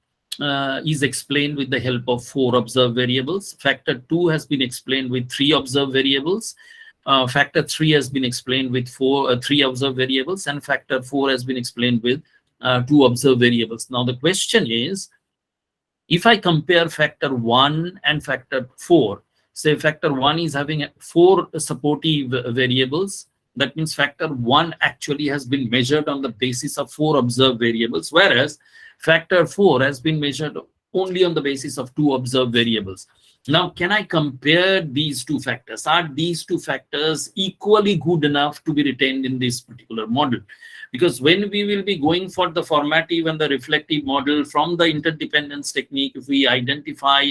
is explained with the help of 4 observed variables. Factor 2 has been explained with 3 observed variables. Factor 3 has been explained with 3 observed variables, and factor 4 has been explained with 2 observed variables. Now the question is, if I compare factor 1 and factor 4, say factor 1 is having 4 supportive variables, that means factor 1 actually has been measured on the basis of 4 observed variables, whereas factor 4 has been measured only on the basis of 2 observed variables. Now, can I compare these 2 factors? Are these 2 factors equally good enough to be retained in this particular model? Because when we will be going for the formative and the reflective model from the interdependence technique, if we identify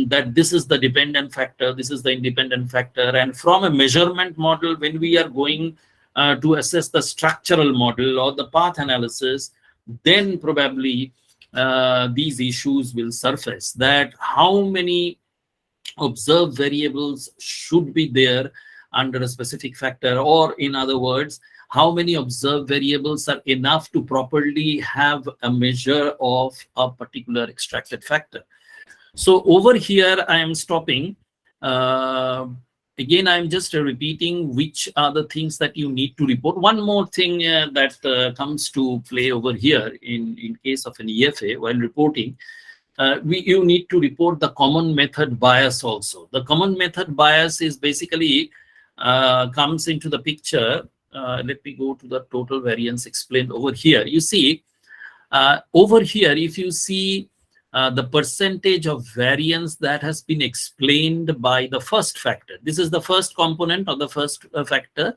that this is the dependent factor, this is the independent factor, and from a measurement model, when we are going to assess the structural model or the path analysis, then probably these issues will surface, that how many observed variables should be there under a specific factor, or in other words, how many observed variables are enough to properly have a measure of a particular extracted factor. So over here, I am stopping. Again, I'm just repeating which are the things that you need to report. One more thing that comes to play over here in case of an EFA while reporting. you need to report the common method bias also. The common method bias is basically comes into the picture. Let me go to the total variance explained over here. You see, over here, if you see the percentage of variance that has been explained by the first factor. This is the first component of the first factor.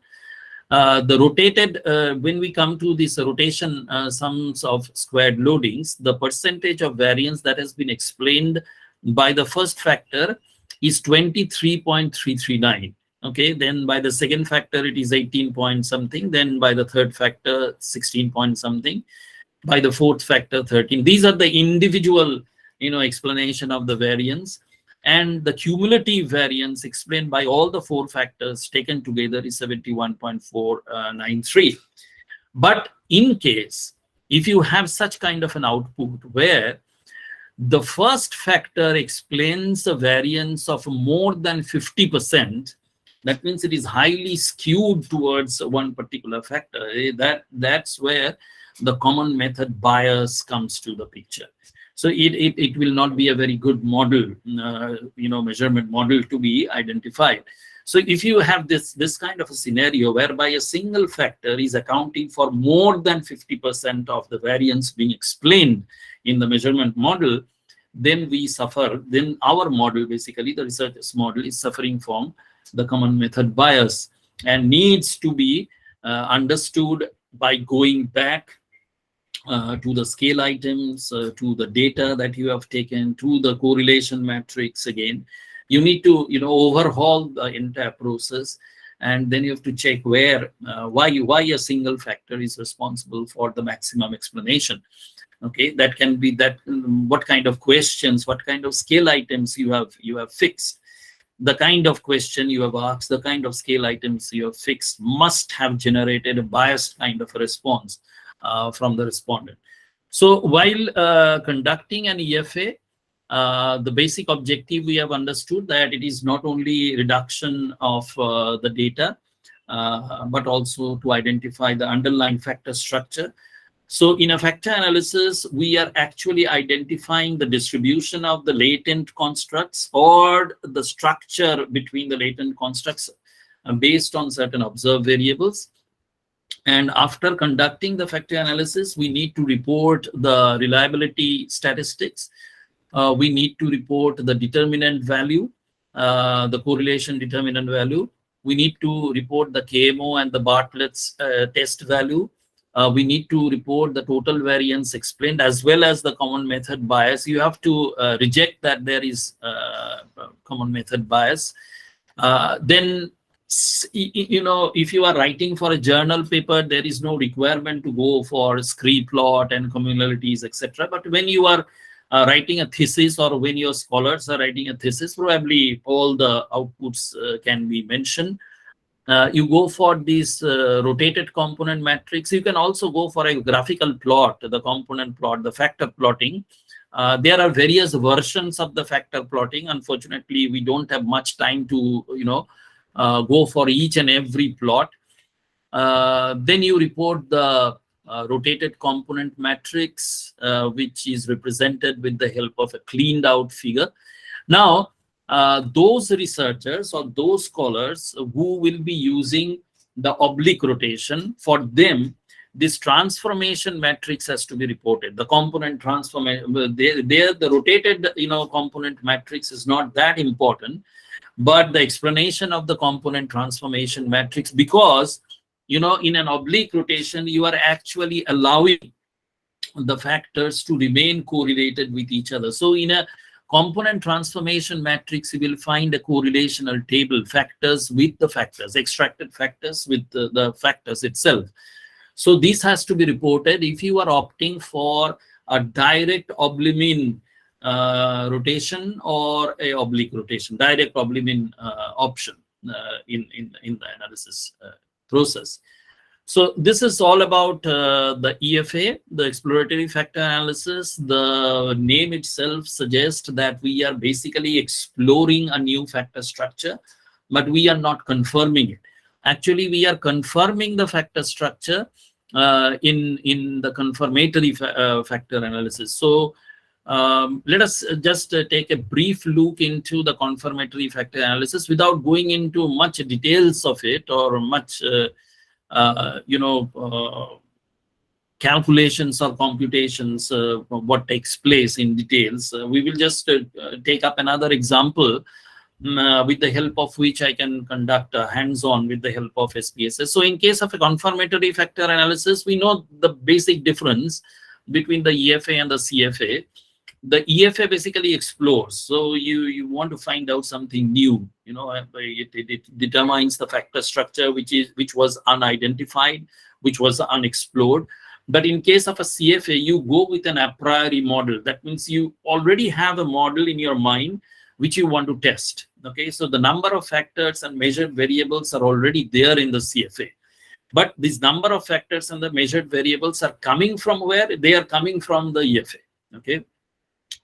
The rotated, when we come to this rotation sums of squared loadings, the percentage of variance that has been explained by the first factor is 23.339. Okay, then by the second factor, it is 18 point something. Then by the third factor, 16 point something. By the fourth factor, 13. These are the individual, explanation of the variance. And the cumulative variance explained by all the four factors taken together is 71.493. But in case, if you have such kind of an output where the first factor explains a variance of more than 50%, that means it is highly skewed towards one particular factor. That's where the common method bias comes to the picture. So it will not be a very good model, measurement model to be identified. So if you have this kind of a scenario whereby a single factor is accounting for more than 50% of the variance being explained in the measurement model, then we suffer. Then our model, basically the researcher's model, is suffering from the common method bias and needs to be understood by going back to the scale items, to the data that you have taken, to the correlation matrix again. You need to, overhaul the entire process, and then you have to check where, why a single factor is responsible for the maximum explanation. Okay, that can be that what kind of questions, what kind of scale items you have fixed. The kind of question you have asked, the kind of scale items you have fixed must have generated a biased kind of a response from the respondent. So while conducting an EFA, the basic objective we have understood that it is not only reduction of the data, but also to identify the underlying factor structure. So in a factor analysis, we are actually identifying the distribution of the latent constructs or the structure between the latent constructs based on certain observed variables. And after conducting the factor analysis, we need to report the reliability statistics. We need to report the determinant value, the correlation determinant value. We need to report the KMO and the Bartlett's test value. We need to report the total variance explained as well as the common method bias. You have to reject that there is common method bias. Then, if you are writing for a journal paper, there is no requirement to go for scree plot and communalities, etc. But when you are writing a thesis, or when your scholars are writing a thesis, probably all the outputs can be mentioned. You go for this rotated component matrix. You can also go for a graphical plot, the component plot, the factor plotting. There are various versions of the factor plotting. Unfortunately, we don't have much time to, go for each and every plot. Then you report the rotated component matrix, which is represented with the help of a cleaned out figure. Now, those researchers or those scholars who will be using the oblique rotation, for them, this transformation matrix has to be reported. The component transformation, the rotated, component matrix is not that important, but the explanation of the component transformation matrix, because, in an oblique rotation, you are actually allowing the factors to remain correlated with each other. So in a component transformation matrix, you will find a correlational table, factors with the factors, extracted factors with the factors itself. So this has to be reported. If you are opting for a direct oblimin rotation or a oblique rotation, direct oblimin option in the analysis process. So this is all about the EFA, the exploratory factor analysis. The name itself suggests that we are basically exploring a new factor structure, but we are not confirming it. Actually, we are confirming the factor structure in the confirmatory factor analysis. So Let us just take a brief look into the confirmatory factor analysis without going into much details of it or much, calculations or computations, what takes place in details. We will just take up another example with the help of which I can conduct hands-on with the help of SPSS. So in case of a confirmatory factor analysis, we know the basic difference between the EFA and the CFA. The EFA basically explores. So you want to find out something new. It determines the factor structure which was unidentified, which was unexplored. But in case of a CFA, you go with an a priori model. That means you already have a model in your mind which you want to test. Okay, so the number of factors and measured variables are already there in the CFA. But this number of factors and the measured variables are coming from where? They are coming from the EFA. Okay,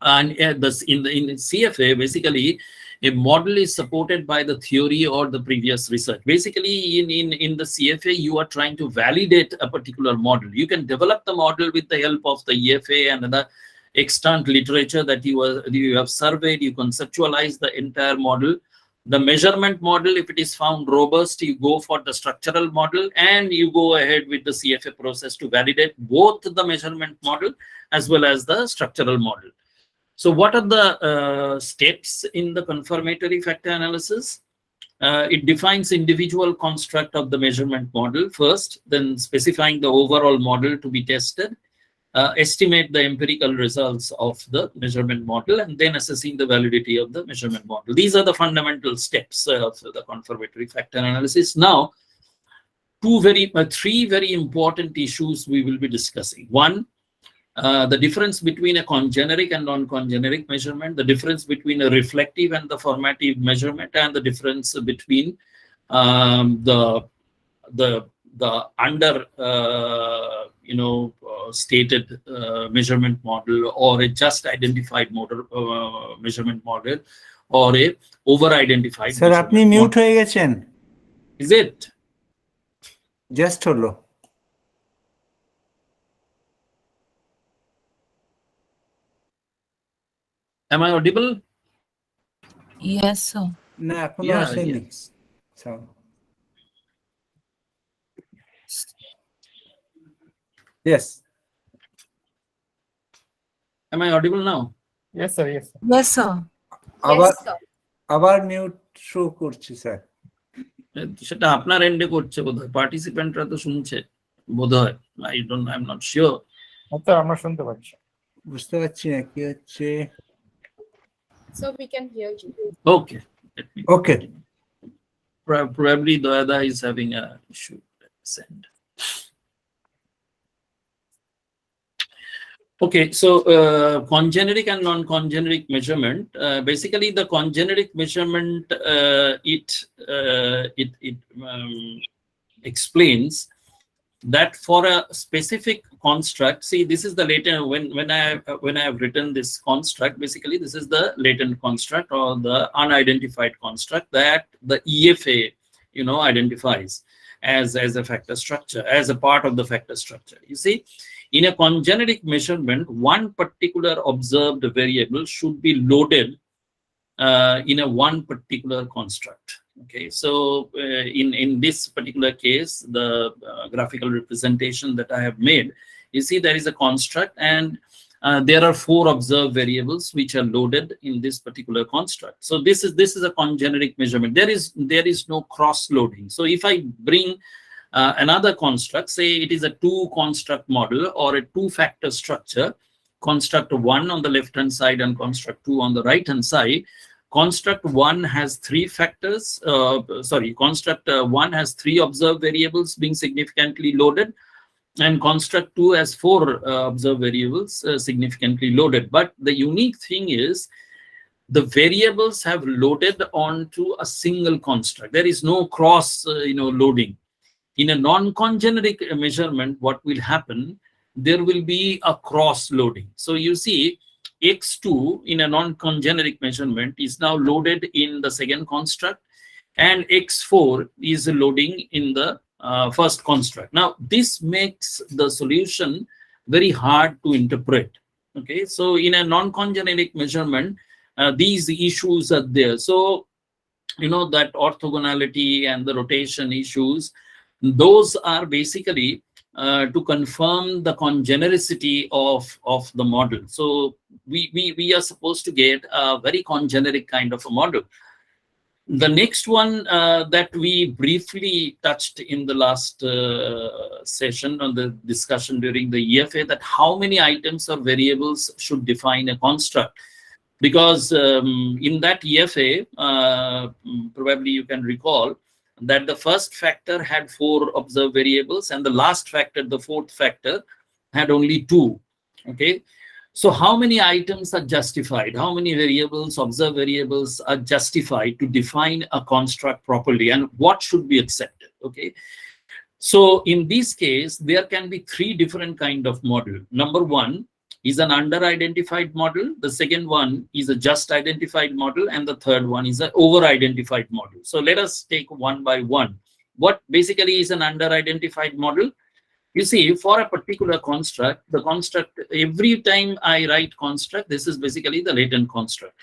and in CFA, basically, a model is supported by the theory or the previous research. Basically, in the CFA, you are trying to validate a particular model. You can develop the model with the help of the EFA and the extant literature that you have surveyed. You conceptualize the entire model. The measurement model, if it is found robust, you go for the structural model, and you go ahead with the CFA process to validate both the measurement model as well as the structural model. So what are the steps in the confirmatory factor analysis? It defines individual construct of the measurement model first, then specifying the overall model to be tested, estimate the empirical results of the measurement model, and then assessing the validity of the measurement model. These are the fundamental steps of the confirmatory factor analysis. Now, three very important issues we will be discussing. One, the difference between a congeneric and non-congeneric measurement, the difference between a reflective and the formative measurement, and the difference between the under stated measurement model, or a just identified model measurement model, or a over identified. Sir, apni mute hoye gechen. Is it? Just holo. Am I audible? Yes, sir. Na, Yes. So. Yes. Am I audible now? Yes, sir. Yes, sir. Yes, sir. আবার mute show করছি sir. সেটা আপনার এন্ডে করছে বোধহয়, পার্টিসিপেন্টরা তো শুনছে বোধহয়। I am not sure. আচ্ছা, আমরা শুনতে পাচ্ছি। বুঝতে পারছি না কি হচ্ছে। So we can hear you. Okay. Okay. Probably Doyada is having a issue. Send. Okay, so congeneric and non-congeneric measurement. Basically, the congeneric measurement it explains that for a specific construct. See, this is the latent. When I have written this construct, basically this is the latent construct or the unidentified construct that the EFA identifies as a factor structure, as a part of the factor structure. You see, in a congeneric measurement, one particular observed variable should be loaded in a one particular construct. Okay, so in this particular case, the graphical representation that I have made, you see there is a construct, and there are 4 observed variables which are loaded in this particular construct. So this is a congeneric measurement. There is no cross loading. So if I bring another construct, say it is a 2-construct model or a 2-factor structure, construct 1 on the left hand side and construct 2 on the right hand side. Construct 1 has 3 factors. Construct 1 has 3 observed variables being significantly loaded, and construct 2 has 4 observed variables significantly loaded. But the unique thing is, the variables have loaded onto a single construct. There is no cross, loading. In a non-congeneric measurement, what will happen? There will be a cross loading. So you see, X2 in a non-congeneric measurement is now loaded in the second construct, and X4 is loading in the first construct. Now, this makes the solution very hard to interpret. Okay, so in a non-congeneric measurement, these issues are there. So, you know, that orthogonality and the rotation issues, those are basically to confirm the congenericity of the model. So we are supposed to get a very congeneric kind of a model. The next one that we briefly touched in the last session on the discussion during the EFA, that how many items or variables should define a construct. Because in that EFA, probably you can recall that the first factor had 4 observed variables and the last factor, the 4th factor, had only 2. Okay. So how many items are justified? How many variables, observed variables, are justified to define a construct properly, and what should be accepted? Okay. So in this case, there can be 3 different kind of model. Number 1 is an under-identified model. The second one is a just identified model, and the third one is an over-identified model. So let us take one by one. What basically is an under-identified model? You see, for a particular construct, the construct, every time I write construct, this is basically the latent construct.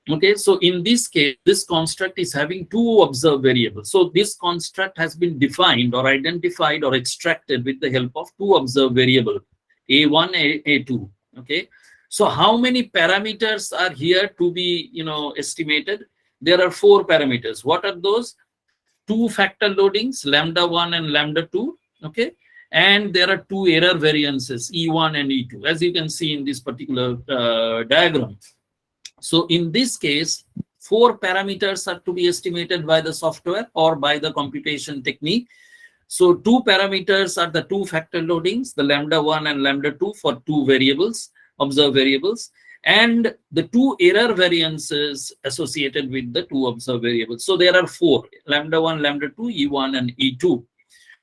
Okay, so in this case, this construct is having 2 observed variables. So this construct has been defined or identified or extracted with the help of 2 observed variables, A1, A2. Okay, so how many parameters are here to be, you know, estimated? There are 4 parameters. What are those? 2 factor loadings, lambda1 and lambda2. Okay, and there are 2 error variances, E1 and E2, as you can see in this particular diagram. So in this case, 4 parameters are to be estimated by the software or by the computation technique. So 2 parameters are the 2 factor loadings, the lambda1 and lambda2 for 2 variables, observed variables, and the 2 error variances associated with the 2 observed variables. So there are 4, lambda1, lambda2, E1 and E2.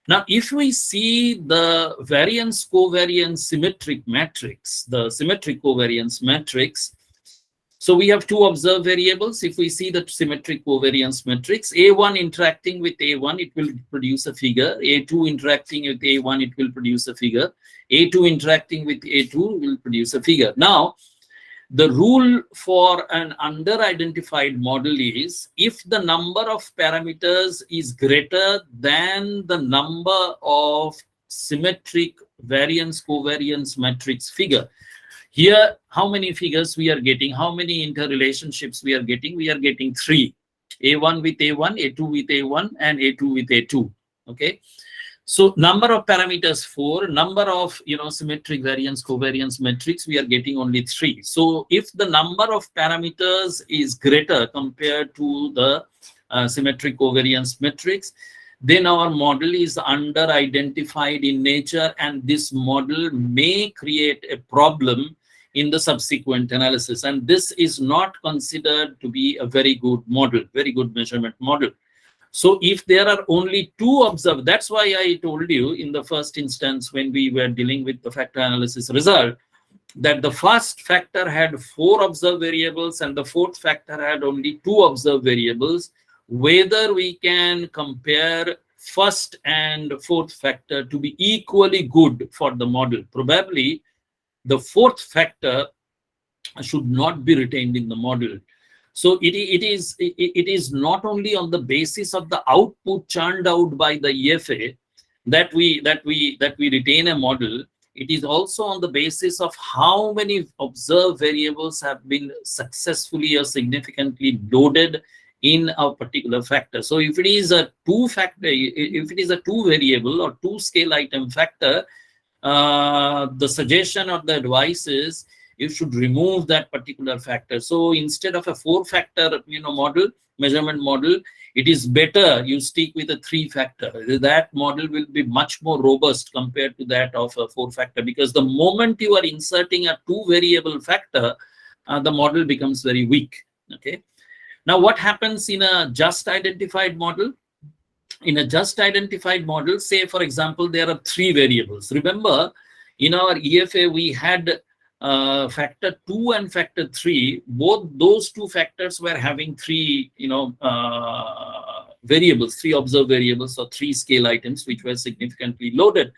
Now, if we see the variance covariance symmetric matrix, the symmetric covariance matrix, so we have 2 observed variables. If we see the symmetric covariance matrix, A1 interacting with A1, it will produce a figure. A2 interacting with A1, it will produce a figure. A2 interacting with A2 will produce a figure. Now, the rule for an under-identified model is if the number of parameters is greater than the number of symmetric variance covariance matrix figure. Here, how many figures we are getting? How many interrelationships we are getting? We are getting 3. A1 with A1, A2 with A1, and A2 with A2. Okay. So number of parameters 4, number of, you know, symmetric variance covariance matrix, we are getting only 3. So if the number of parameters is greater compared to the symmetric covariance matrix, then our model is under-identified in nature, and this model may create a problem in the subsequent analysis. And this is not considered to be a very good model, very good measurement model. So if there are only 2 observed, that's why I told you in the first instance when we were dealing with the factor analysis result, that the first factor had 4 observed variables and the 4th factor had only 2 observed variables. Whether we can compare first and 4th factor to be equally good for the model. Probably the 4th factor should not be retained in the model. So it is not only on the basis of the output churned out by the EFA that we retain a model. It is also on the basis of how many observed variables have been successfully or significantly loaded in a particular factor. So if it is a 2 variable or 2 scale item factor, the suggestion or the advice is you should remove that particular factor. So instead of a 4 factor, you know, model, measurement model, it is better you stick with a 3 factor. That model will be much more robust compared to that of a 4 factor, because the moment you are inserting a 2 variable factor, the model becomes very weak. Okay. Now, what happens in a just identified model? In a just identified model, say, for example, there are 3 variables. Remember, in our EFA, we had factor 2 and factor 3. Both those 2 factors were having 3, you know, variables, 3 observed variables or 3 scale items, which were significantly loaded.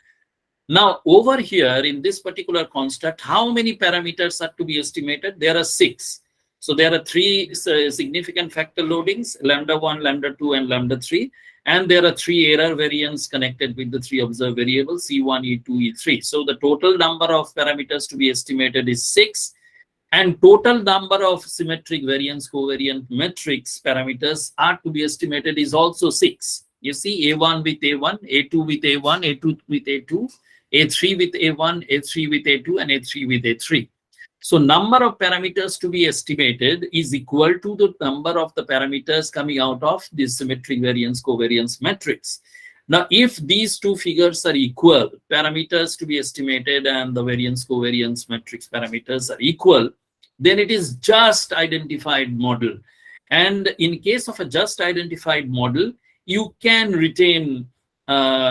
Now, over here in this particular construct, how many parameters are to be estimated? There are 6. So there are 3 significant factor loadings, lambda 1, lambda 2, and lambda 3. And there are 3 error variants connected with the 3 observed variables, E1, E2, E3. So the total number of parameters to be estimated is 6. And total number of symmetric variance covariant matrix parameters are to be estimated is also 6. You see, A1 with A1, A2 with A1, A2 with A2, A3 with A1, A3 with A2, and A3 with A3. So number of parameters to be estimated is equal to the number of the parameters coming out of this symmetric variance covariance matrix. Now, if these two figures are equal, parameters to be estimated and the variance covariance matrix parameters are equal, then it is just identified model. And in case of a just identified model, you can retain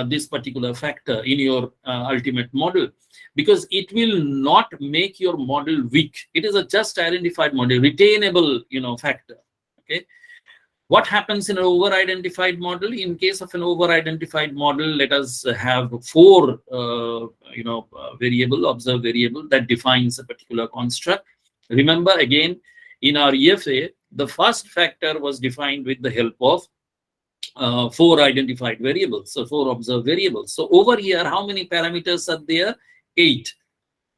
this particular factor in your ultimate model, because it will not make your model weak. It is a just identified model, retainable, factor. Okay. What happens in an over-identified model? In case of an over-identified model, let us have 4, observed variable that defines a particular construct. Remember, again, in our EFA, the first factor was defined with the help of 4 identified variables, so 4 observed variables. So over here, how many parameters are there? 8.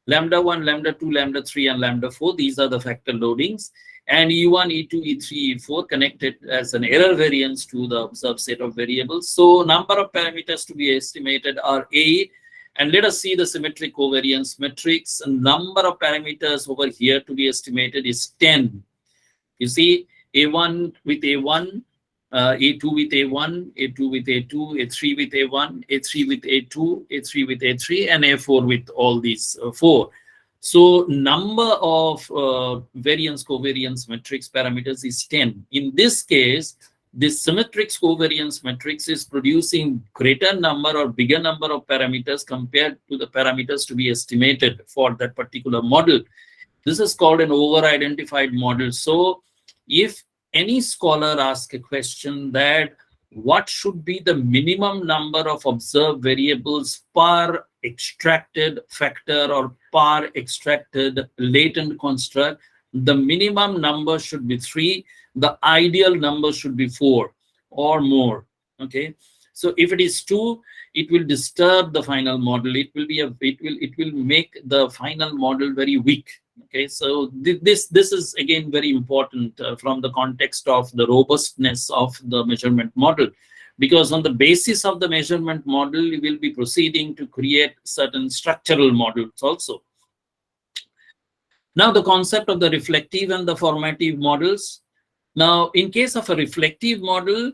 Lambda 1, lambda 2, lambda 3, and lambda 4. These are the factor loadings. And E1, E2, E3, E4 connected as an error variance to the observed set of variables. So number of parameters to be estimated are 8. And let us see the symmetric covariance matrix. Number of parameters over here to be estimated is 10. You see, A1 with A1, A2 with A1, A2 with A2, A3 with A1, A3 with A2, A3 with A3, and A4 with all these 4. So number of variance covariance matrix parameters is 10. In this case, this symmetric covariance matrix is producing greater number or bigger number of parameters compared to the parameters to be estimated for that particular model. This is called an over-identified model. So if any scholar asks a question that what should be the minimum number of observed variables per extracted factor or per extracted latent construct, the minimum number should be 3. The ideal number should be 4 or more. Okay, so if it is 2, it will disturb the final model. It will make the final model very weak. Okay, so this is again very important from the context of the robustness of the measurement model, because on the basis of the measurement model, we will be proceeding to create certain structural models also. Now, the concept of the reflective and the formative models. Now, in case of a reflective model,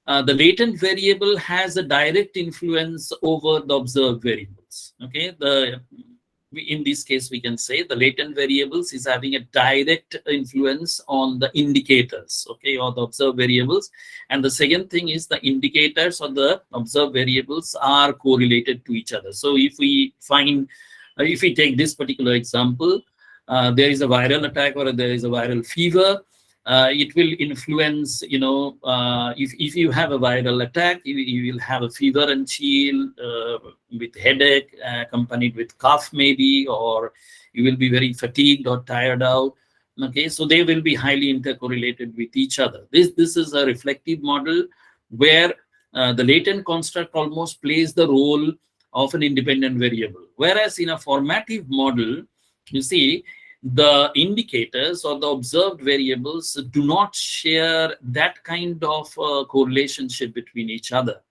the latent variable has a direct influence over the observed variables. Okay, in this case, we can say the latent variables is having a direct influence on the indicators, okay, or the observed variables. And the second thing is the indicators or the observed variables are correlated to each other. So if we take this particular example, there is a viral attack or there is a viral fever. It will influence, if you have a viral attack, you will have a fever and chill with headache accompanied with cough maybe, or you will be very fatigued or tired out. Okay, so they will be highly intercorrelated with each other. This is a reflective model where the latent construct almost plays the role of an independent variable. Whereas in a formative model, you see, the indicators or the observed variables do not share that kind of correlationship between each other.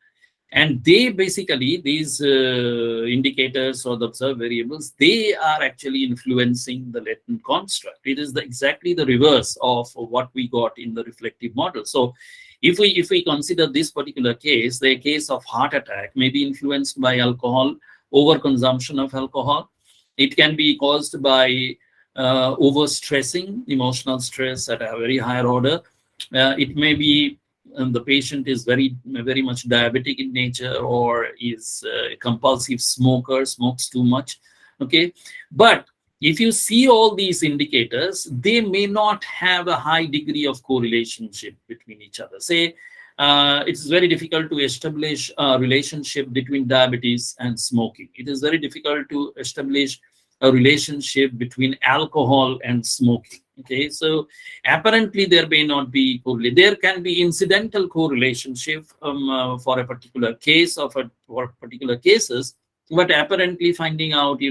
And they basically, these indicators or the observed variables, they are actually influencing the latent construct. It is exactly the reverse of what we got in the reflective model. So if we consider this particular case, the case of heart attack may be influenced by alcohol, overconsumption of alcohol. It can be caused by overstressing, emotional stress at a very higher order. It may be the patient is very much diabetic in nature, or is a compulsive smoker, smokes too much. Okay, but if you see all these indicators, they may not have a high degree of correlationship between each other. Say it's very difficult to establish a relationship between diabetes and smoking. It is very difficult to establish a relationship between alcohol and smoking. Okay, so apparently there may not be correlation. There can be incidental correlationship for a particular case or for particular cases, but apparently finding out,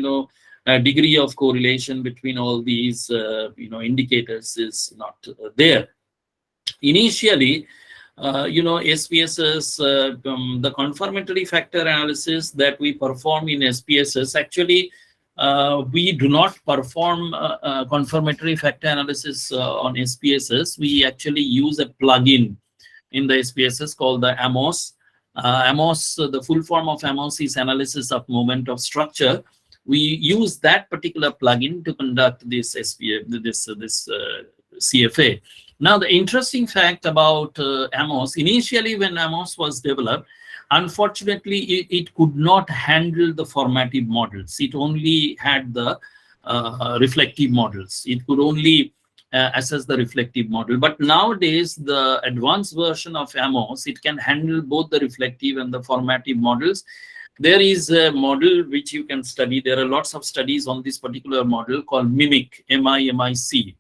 a degree of correlation between all these, indicators is not there. Initially, SPSS, the confirmatory factor analysis that we perform in SPSS, actually, we do not perform confirmatory factor analysis on SPSS. We actually use a plugin in the SPSS called the AMOS. The full form of AMOS is analysis of moment of structure. We use that particular plugin to conduct this CFA. Now, the interesting fact about AMOS, initially when AMOS was developed, unfortunately, it could not handle the formative models. It only had the reflective models. It could only assess the reflective model. But nowadays, the advanced version of AMOS, it can handle both the reflective and the formative models. There is a model which you can study. There are lots of studies on this particular model called MIMIC, MIMIC.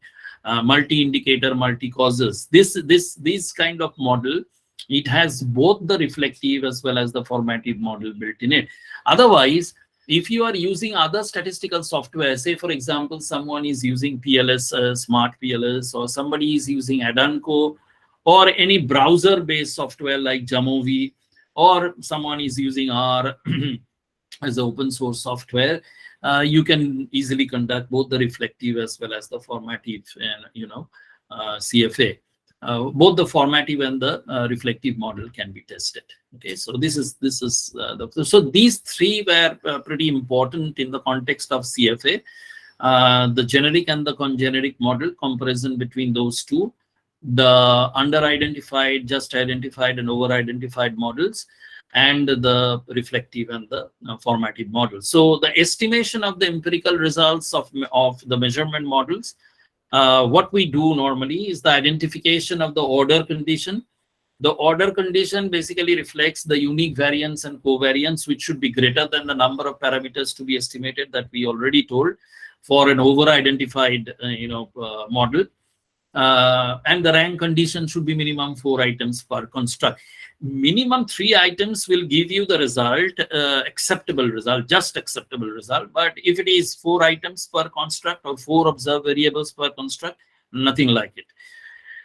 Multi-indicator, multi-causes. This kind of model, it has both the reflective as well as the formative model built in it. Otherwise, if you are using other statistical software, say for example, someone is using PLS, Smart PLS, or somebody is using Adanco, or any browser-based software like Jamovi, or someone is using R as open source software, you can easily conduct both the reflective as well as the formative, CFA. Both the formative and the reflective model can be tested. Okay, so so these three were pretty important in the context of CFA. The generic and the congeneric model, comparison between those two, the under-identified, just identified, and over-identified models, and the reflective and the formative models. So the estimation of the empirical results of the measurement models, what we do normally is the identification of the order condition. The order condition basically reflects the unique variance and covariance, which should be greater than the number of parameters to be estimated that we already told for an over-identified model. And the rank condition should be minimum 4 items per construct. Minimum 3 items will give you the result, acceptable result, just acceptable result. But if it is 4 items per construct or 4 observed variables per construct, nothing like it.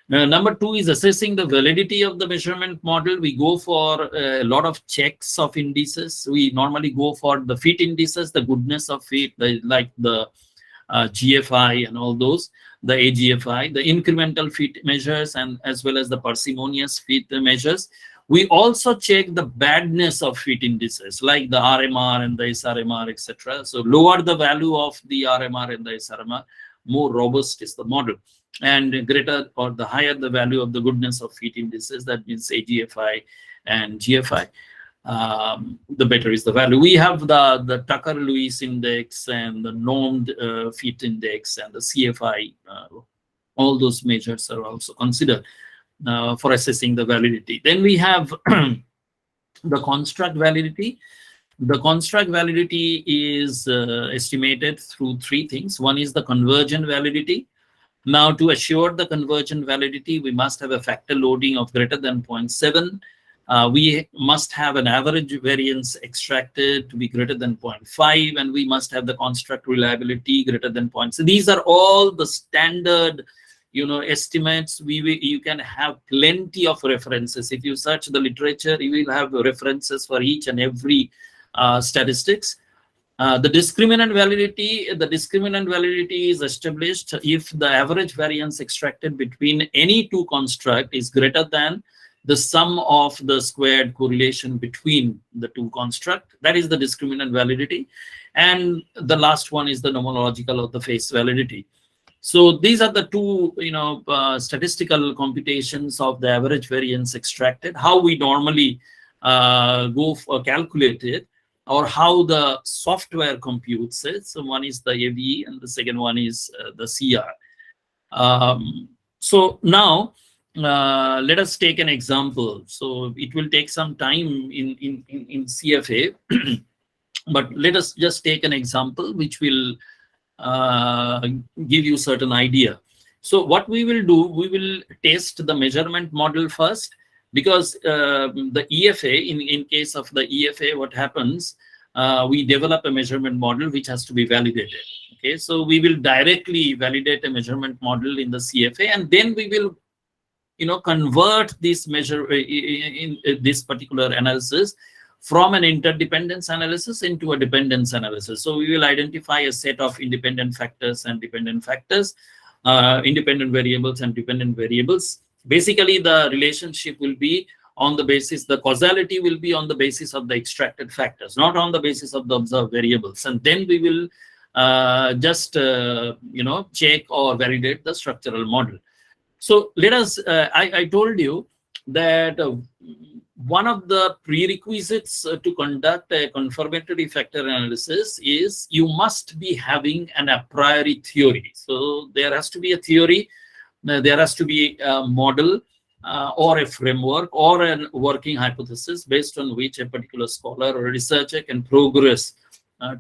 Number 2 is assessing the validity of the measurement model. We go for a lot of checks of indices. We normally go for the fit indices, the goodness of fit, like the GFI and all those, the AGFI, the incremental fit measures, and as well as the parsimonious fit measures. We also check the badness of fit indices like the RMR and the SRMR, etc. So lower the value of the RMR and the SRMR, more robust is the model. And greater or the higher the value of the goodness of fit indices, that means AGFI and GFI, the better is the value. We have the Tucker-Lewis index and the normed fit index and the CFI. All those measures are also considered for assessing the validity. Then we have the construct validity. The construct validity is estimated through 3 things. One is the convergent validity. Now, to assure the convergent validity, we must have a factor loading of greater than 0.7. We must have an average variance extracted to be greater than 0.5, and we must have the construct reliability greater than 0.6. So these are all the standard, estimates. You can have plenty of references. If you search the literature, you will have references for each and every statistics. The discriminant validity is established if the average variance extracted between any 2 constructs is greater than the sum of the squared correlation between the 2 constructs. That is the discriminant validity. And the last one is the nomological or the face validity. So these are the 2 statistical computations of the average variance extracted, how we normally go for calculate it, or how the software computes it. So one is the AVE and the second one is the CR. So now let us take an example. So it will take some time in CFA, but let us just take an example which will give you certain idea. So what we will do, we will test the measurement model first, because the EFA, in case of the EFA, what happens, we develop a measurement model which has to be validated. Okay, so we will directly validate a measurement model in the CFA, and then we will, convert this measure in this particular analysis from an interdependence analysis into a dependence analysis. So we will identify a set of independent factors and dependent factors, independent variables and dependent variables. Basically, the relationship will be on the basis, the causality will be on the basis of the extracted factors, not on the basis of the observed variables. And then we will just, check or validate the structural model. So let us, I told you that one of the prerequisites to conduct a confirmatory factor analysis is you must be having an a priori theory. So there has to be a theory, there has to be a model or a framework or a working hypothesis based on which a particular scholar or researcher can progress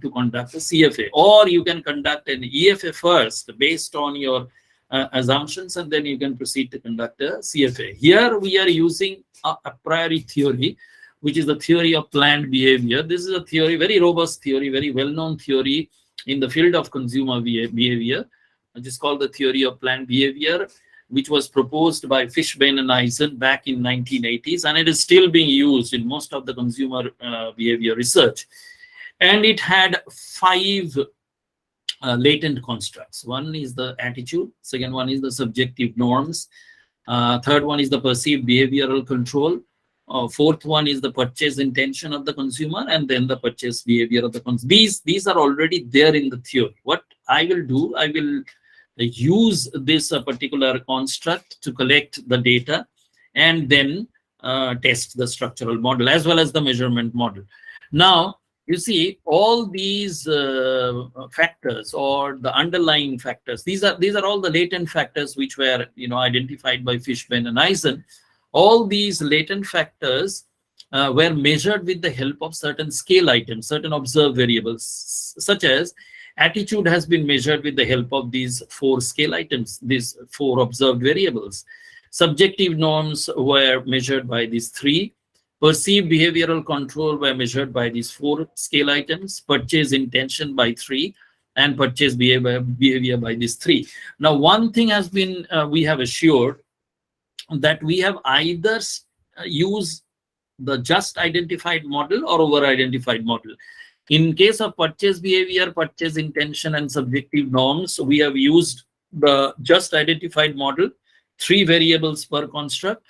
to conduct a CFA. Or you can conduct an EFA first based on your assumptions, and then you can proceed to conduct a CFA. Here we are using a priori theory, which is the theory of planned behavior. This is a theory, very robust theory, very well-known theory in the field of consumer behavior, which is called the theory of planned behavior, which was proposed by Fishbein and Eisen back in 1980s, and it is still being used in most of the consumer behavior research. And it had 5 latent constructs. One is the attitude, second one is the subjective norms, third one is the perceived behavioral control, fourth one is the purchase intention of the consumer, and then the purchase behavior of the consumer. These are already there in the theory. What I will do, I will use this particular construct to collect the data and then test the structural model as well as the measurement model. Now, you see, all these factors or the underlying factors, these are all the latent factors which were identified by Fishbein and Eisen. All these latent factors were measured with the help of certain scale items, certain observed variables, such as attitude has been measured with the help of these 4 scale items, these 4 observed variables. Subjective norms were measured by these 3. Perceived behavioral control were measured by these 4 scale items, purchase intention by 3, and purchase behavior by these 3. Now, one thing has been, we have assured that we have either used the just identified model or over-identified model. In case of purchase behavior, purchase intention, and subjective norms, we have used the just identified model, 3 variables per construct.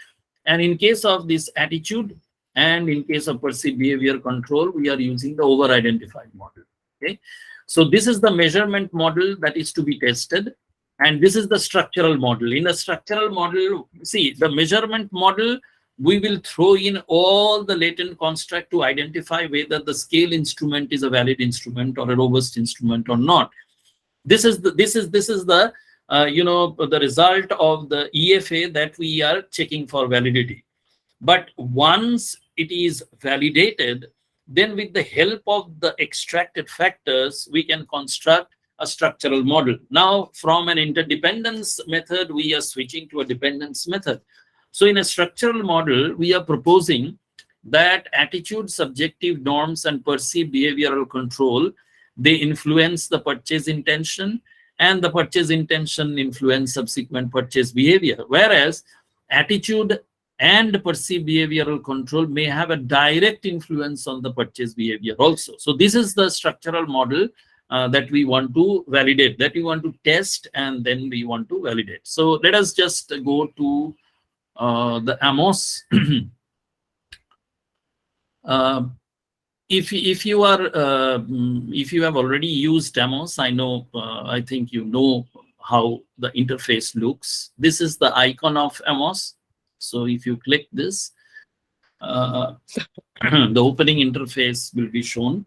And in case of this attitude, and in case of perceived behavior control, we are using the over-identified model. Okay, so this is the measurement model that is to be tested, and this is the structural model. In a structural model, see, the measurement model, we will throw in all the latent construct to identify whether the scale instrument is a valid instrument or a robust instrument or not. This is the the result of the EFA that we are checking for validity. But once it is validated, then with the help of the extracted factors, we can construct a structural model. Now, from an interdependence method, we are switching to a dependence method. So in a structural model, we are proposing that attitude, subjective norms, and perceived behavioral control, they influence the purchase intention, and the purchase intention influence subsequent purchase behavior. Whereas attitude and perceived behavioral control may have a direct influence on the purchase behavior also. So this is the structural model that we want to validate, that we want to test, and then we want to validate. So let us just go to the AMOS. If you have already used AMOS, I think you know how the interface looks. This is the icon of AMOS. So if you click this, the opening interface will be shown.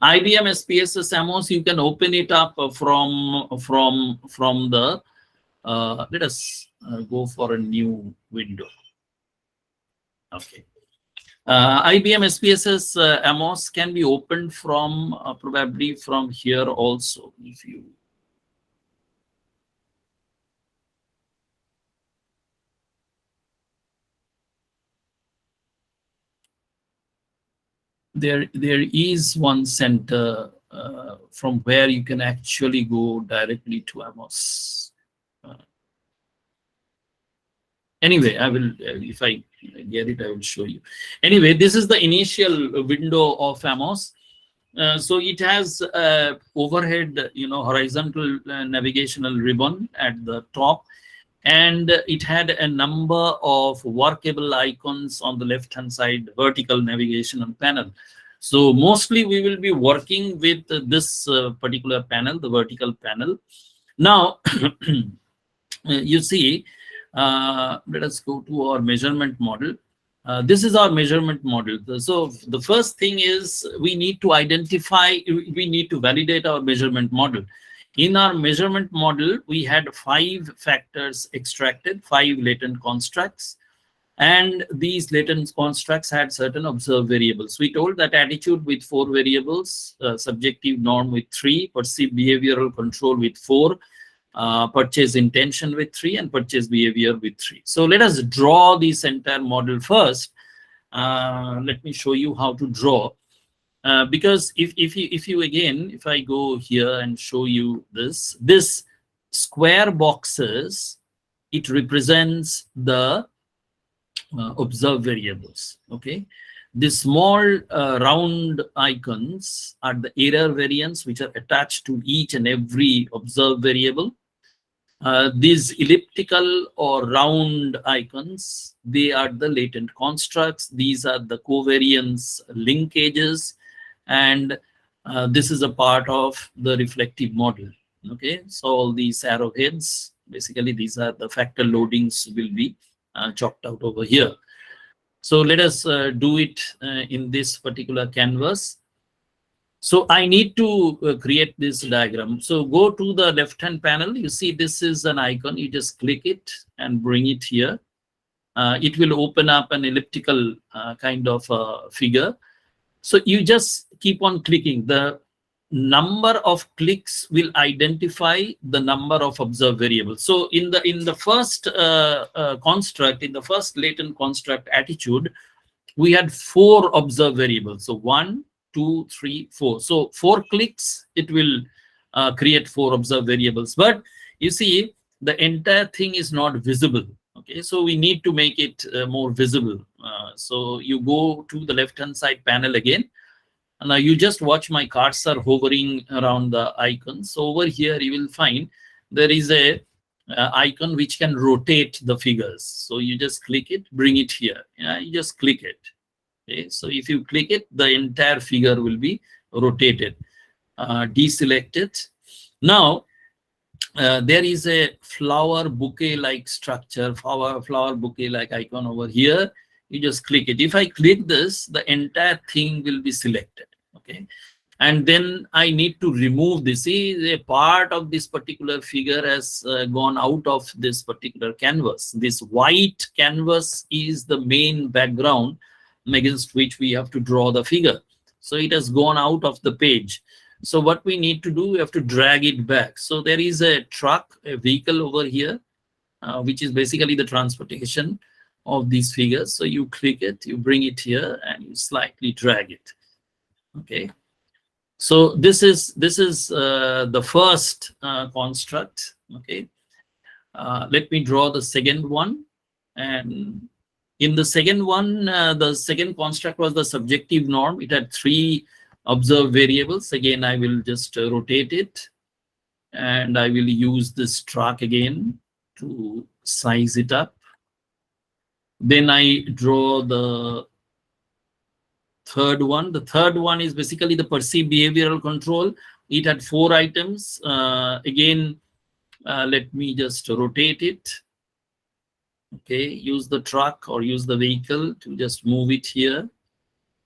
IBM SPSS AMOS, you can open it up from the Let us go for a new window. Okay. IBM SPSS Amos can be opened from probably from here also. If you there is one center from where you can actually go directly to Amos. Anyway, I will, if I get it, I will show you. Anyway, this is the initial window of Amos. So it has overhead, horizontal navigational ribbon at the top, and it had a number of workable icons on the left-hand side, vertical navigational panel. So mostly we will be working with this particular panel, the vertical panel. Now, you see, let us go to our measurement model. This is our measurement model. So the first thing is we need to identify, we need to validate our measurement model. In our measurement model, we had 5 factors extracted, 5 latent constructs. And these latent constructs had certain observed variables. We told that attitude with 4 variables, subjective norm with 3, perceived behavioral control with 4, purchase intention with 3, and purchase behavior with 3. So let us draw this entire model first. Let me show you how to draw. Because if I go here and show you this square boxes, it represents the observed variables. Okay, the small round icons are the error variants which are attached to each and every observed variable. These elliptical or round icons, they are the latent constructs. These are the covariance linkages, and this is a part of the reflective model. Okay, so all these arrowheads, basically these are the factor loadings will be chalked out over here. So let us do it in this particular canvas. So I need to create this diagram. So go to the left-hand panel. You see this is an icon. You just click it and bring it here. It will open up an elliptical kind of figure. So you just keep on clicking. The number of clicks will identify the number of observed variables. So in the first construct, in the first latent construct attitude, we had 4 observed variables. So 1, 2, 3, 4. So 4 clicks, it will create 4 observed variables. But you see, the entire thing is not visible. Okay, so we need to make it more visible. So you go to the left-hand side panel again. And now you just watch my cursor hovering around the icons. So over here, you will find there is a icon which can rotate the figures. So you just click it, bring it here. You just click it. Okay, so if you click it, the entire figure will be rotated. Deselect it. Now, there is a flower bouquet-like structure, flower bouquet-like icon over here. You just click it. If I click this, the entire thing will be selected. Okay, and then I need to remove this. See, a part of this particular figure has gone out of this particular canvas. This white canvas is the main background against which we have to draw the figure. So it has gone out of the page. So what we need to do, we have to drag it back. So there is a truck, a vehicle over here, which is basically the transportation of these figures. So you click it, you bring it here, and you slightly drag it. Okay. So this is the first construct. Okay. Let me draw the second one. And in the second one, the second construct was the subjective norm. It had 3 observed variables. Again, I will just rotate it, and I will use this track again to size it up. Then I draw the third one. The third one is basically the perceived behavioral control. It had 4 items. Again, let me just rotate it. Okay, use the truck or use the vehicle to just move it here.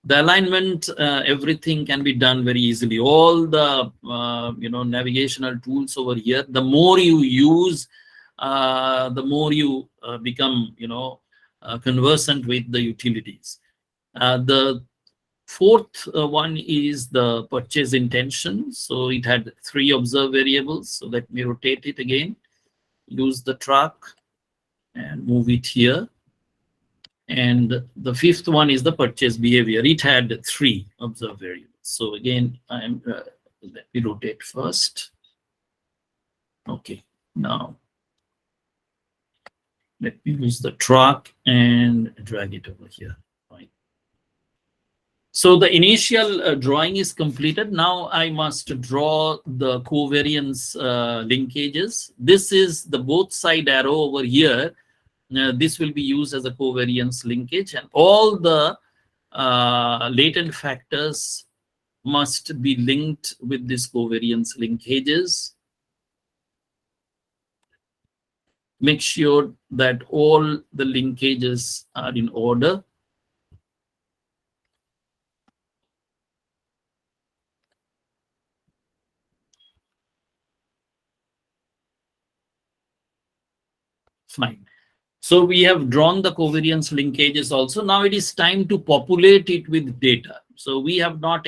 The alignment, everything can be done very easily. All the navigational tools over here, the more you use, the more you become, conversant with the utilities. The fourth one is the purchase intention. So it had 3 observed variables. So let me rotate it again. Use the truck and move it here. And the 5th one is the purchase behavior. It had 3 observed variables. So again, let me rotate first. Okay, now let me use the truck and drag it over here. Right. So the initial drawing is completed. Now I must draw the covariance linkages. This is the both side arrow over here. This will be used as a covariance linkage, and all the latent factors must be linked with this covariance linkages. Make sure that all the linkages are in order. Fine. So we have drawn the covariance linkages also. Now it is time to populate it with data. So we have not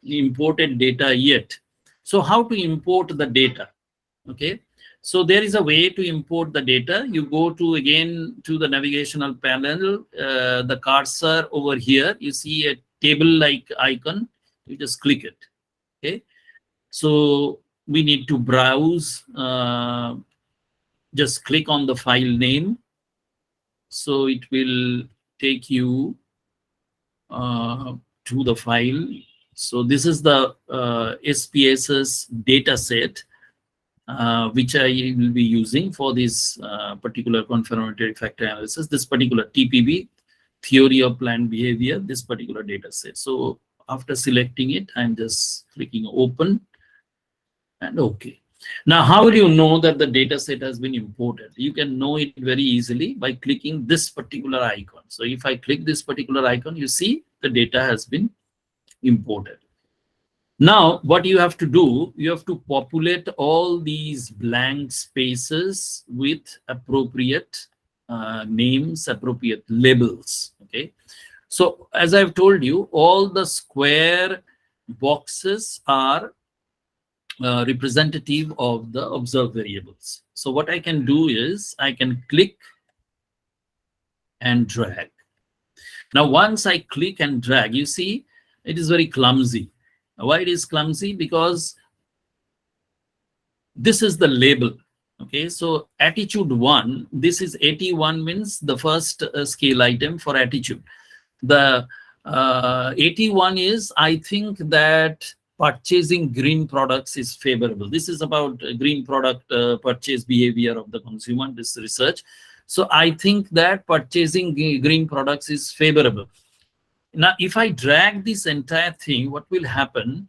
imported data yet. So how to import the data? Okay. So there is a way to import the data. You go to the navigational panel, the cursor over here, you see a table-like icon. You just click it. Okay. So we need to browse. Just click on the file name. So it will take you to the file. So this is the SPSS data set, which I will be using for this particular confirmatory factor analysis, this particular TPB, theory of planned behavior, this particular data set. So after selecting it, I'm just clicking open and OK. Now, how will you know that the data set has been imported? You can know it very easily by clicking this particular icon. So if I click this particular icon, you see the data has been imported. Now, what you have to do, you have to populate all these blank spaces with appropriate names, appropriate labels. Okay. So as I've told you, all the square boxes are representative of the observed variables. So what I can do is I can click and drag. Now, once I click and drag, you see it is very clumsy. Why it is clumsy? Because this is the label. Okay, so attitude 1, this is 81 means the first scale item for attitude. The 81 is, I think that purchasing green products is favorable. This is about green product purchase behavior of the consumer, this research. So I think that purchasing green products is favorable. Now, if I drag this entire thing, what will happen?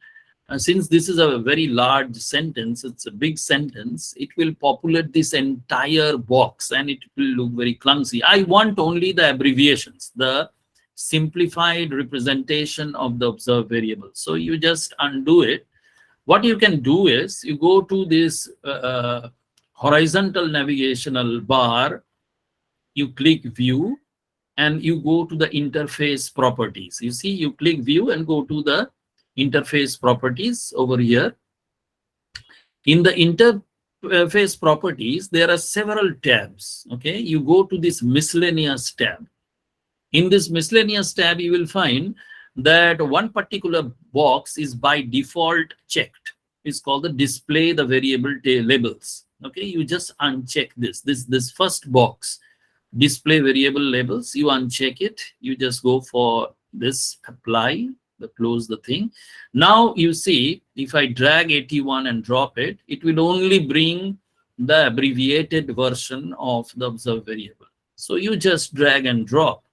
Since this is a very large sentence, it's a big sentence, it will populate this entire box and it will look very clumsy. I want only the abbreviations, the simplified representation of the observed variable. So you just undo it. What you can do is you go to this horizontal navigational bar, you click view, and you go to the interface properties. You see, you click view and go to the interface properties over here. In the interface properties, there are several tabs. Okay, you go to this miscellaneous tab. In this miscellaneous tab, you will find that one particular box is by default checked. It's called the display the variable labels. Okay, you just uncheck this first box, display variable labels. You uncheck it. You just go for this apply, close the thing. Now you see, if I drag 81 and drop it, it will only bring the abbreviated version of the observed variable. So you just drag and drop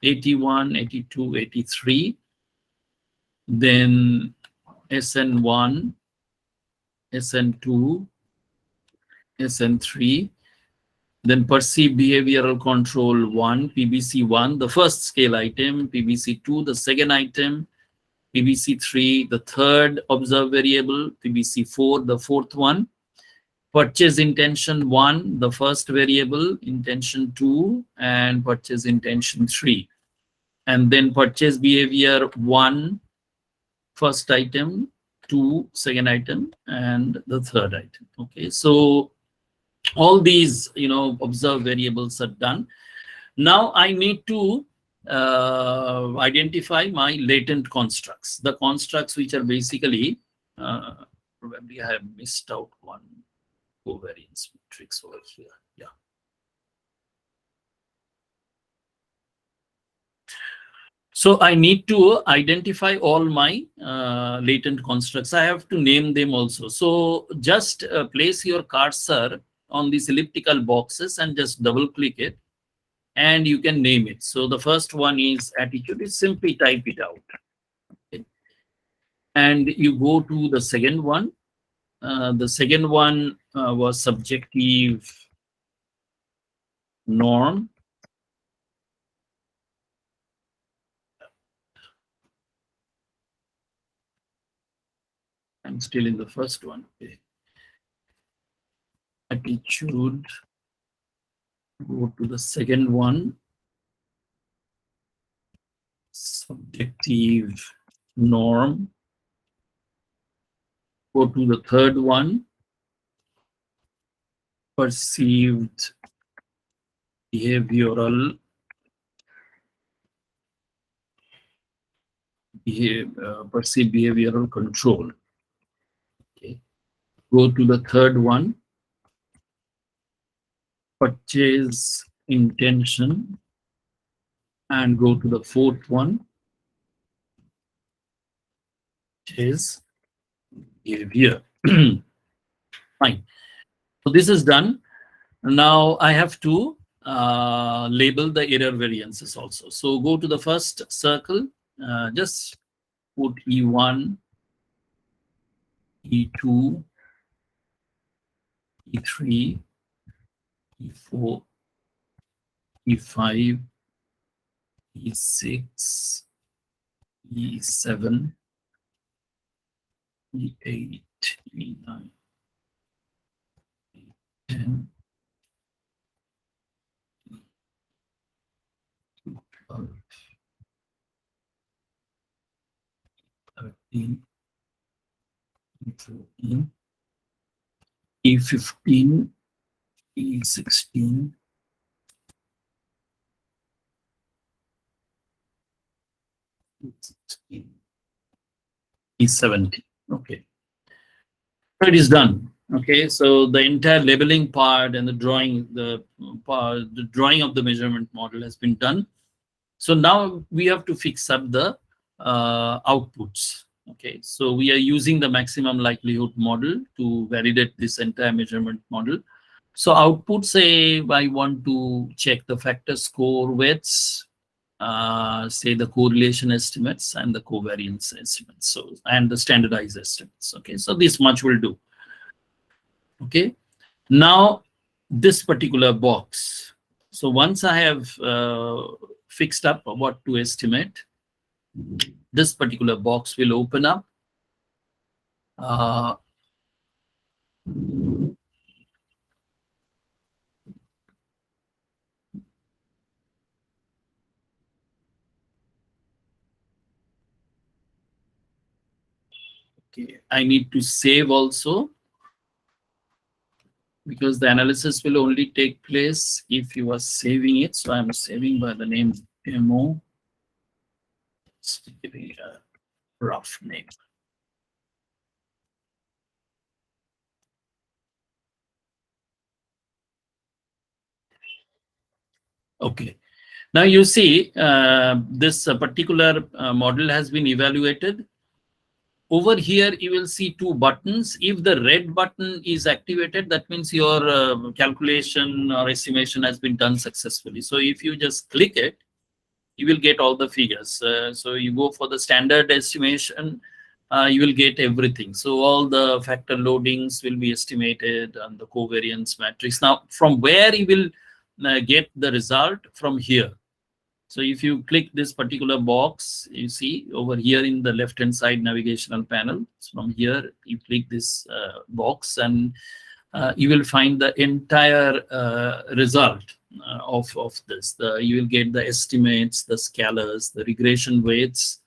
81, 82, 83, then SN1, SN2, SN3, then perceived behavioral control 1, PBC1, the first scale item, PBC2, the second item, PBC3, the third observed variable, PBC4, the fourth one, purchase intention 1, the first variable, intention 2, and purchase intention 3. And then purchase behavior 1, first item, 2, second item, and the third item. Okay, so all these, observe variables are done. Now I need to identify my latent constructs, the constructs which are basically, probably I have missed out one covariance matrix over here. Yeah. So I need to identify all my latent constructs. I have to name them also. So just place your cursor on these elliptical boxes and just double click it, and you can name it. So the first one is attitude. You simply type it out. Okay. And you go to the second one. The second one was subjective norm. I'm still in the first one. Okay. Attitude. Go to the second one. Subjective norm. Go to the third one. Perceived behavioral perceived behavioral control. Okay. Go to the third one. Purchase intention, and go to the fourth one, which is behavior. Fine. So this is done. Now I have to label the error variances also. So go to the first circle, just put E1, E2, E3, E4, E5, E6, E7, E8, E9, E10, E12, 13, E14, E15, E16, E17. Okay. So it is done. Okay, so the entire labeling part and the drawing, the drawing of the measurement model has been done. So now we have to fix up the outputs. Okay, so we are using the maximum likelihood model to validate this entire measurement model. So output, say I want to check the factor score weights, say the correlation estimates and the covariance estimates, so and the standardized estimates. Okay, so this much will do. Okay, now this particular box. So once I have fixed up what to estimate, this particular box will open up. Okay, I need to save also, because the analysis will only take place if you are saving it. So I'm saving by the name demo. Just giving a rough name. Okay. Now you see this particular model has been evaluated. Over here, you will see two buttons. If the red button is activated, that means your calculation or estimation has been done successfully. So if you just click it, you will get all the figures. So you go for the standard estimation, you will get everything. So all the factor loadings will be estimated and the covariance matrix. Now, from where you will get the result? From here. So if you click this particular box, you see over here in the left-hand side navigational panel, from here, you click this box and you will find the entire result of this. You will get the estimates, the scalars, the regression weights,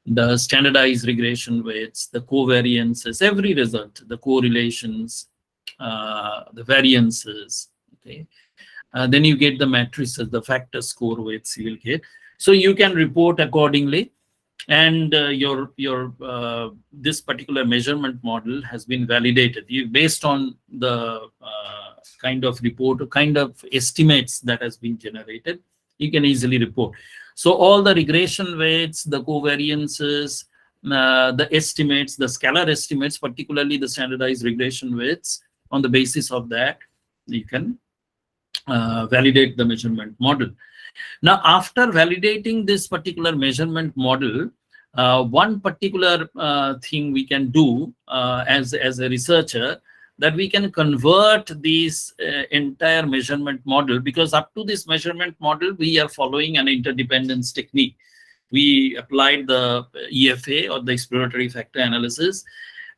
the standardized regression weights, the covariances, every result, the correlations, the variances. Okay, then you get the matrices, the factor score weights you will get. So you can report accordingly, and this particular measurement model has been validated. Based on the kind of report, kind of estimates that has been generated, you can easily report. So all the regression weights, the covariances, the estimates, the scalar estimates, particularly the standardized regression weights, on the basis of that, you can validate the measurement model. Now, after validating this particular measurement model, one particular thing we can do as a researcher, that we can convert this entire measurement model, because up to this measurement model, we are following an interdependence technique. We applied the EFA, or the exploratory factor analysis,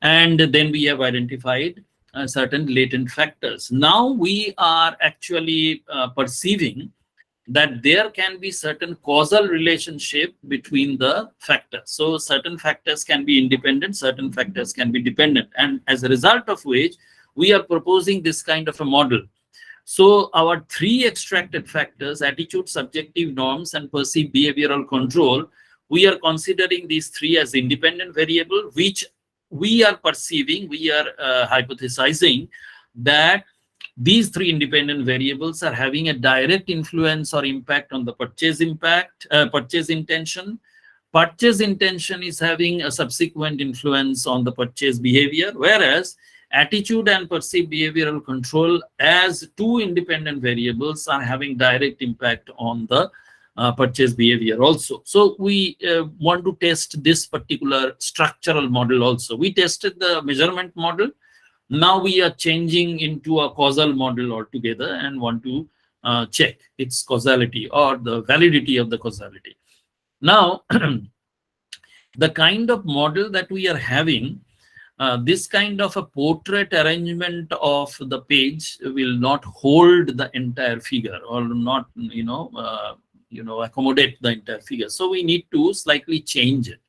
and then we have identified certain latent factors. Now we are actually perceiving that there can be certain causal relationship between the factors. So certain factors can be independent, certain factors can be dependent. And as a result of which, we are proposing this kind of a model. So our three extracted factors, attitude, subjective norms, and perceived behavioral control, we are considering these three as independent variable, which we are perceiving, we are hypothesizing that these three independent variables are having a direct influence or impact on the purchase intention. Purchase intention is having a subsequent influence on the purchase behavior, whereas attitude and perceived behavioral control, as two independent variables, are having direct impact on the purchase behavior also. So we want to test this particular structural model also. We tested the measurement model. Now we are changing into a causal model altogether and want to check its causality or the validity of the causality. Now, the kind of model that we are having, this kind of a portrait arrangement of the page will not hold the entire figure, or not, accommodate the entire figure. So we need to slightly change it.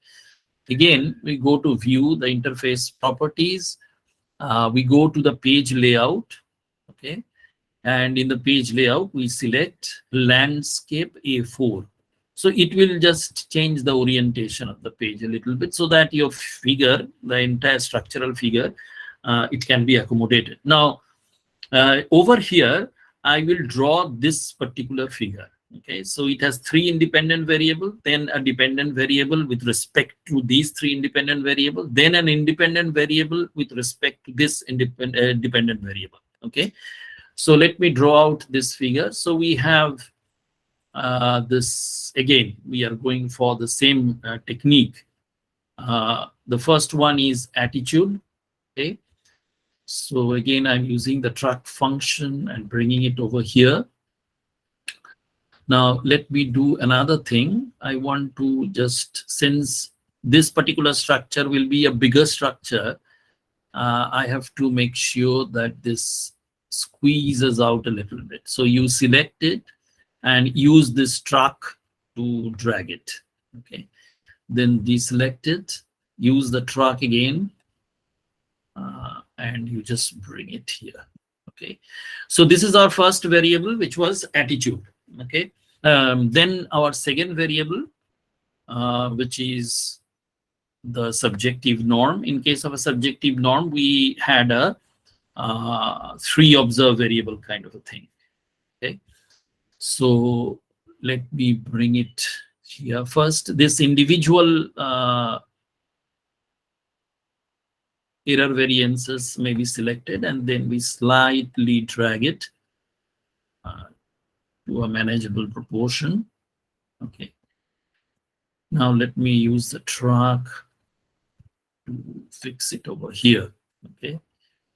Again, we go to view, the interface properties. We go to the page layout, okay, and in the page layout we select landscape A4. So it will just change the orientation of the page a little bit, so that your figure, the entire structural figure, it can be accommodated. Now, over here, I will draw this particular figure. Okay, so it has three independent variables, then a dependent variable with respect to these three independent variables, then an independent variable with respect to this dependent variable. Okay, so let me draw out this figure. So we have this, again, we are going for the same technique. The first one is attitude. Okay, so again, I'm using the truck function and bringing it over here. Now, let me do another thing. I want to just, since this particular structure will be a bigger structure, I have to make sure that this squeezes out a little bit. So you select it and use this truck to drag it. Okay, then deselect it, use the truck again, and you just bring it here. Okay, so this is our first variable, which was attitude. Okay, then our second variable, which is the subjective norm. In case of a subjective norm, we had a 3 observed variable kind of a thing. Okay, so let me bring it here first. This individual error variances may be selected, and then we slightly drag it to a manageable proportion. Okay, now let me use the truck to fix it over here. Okay,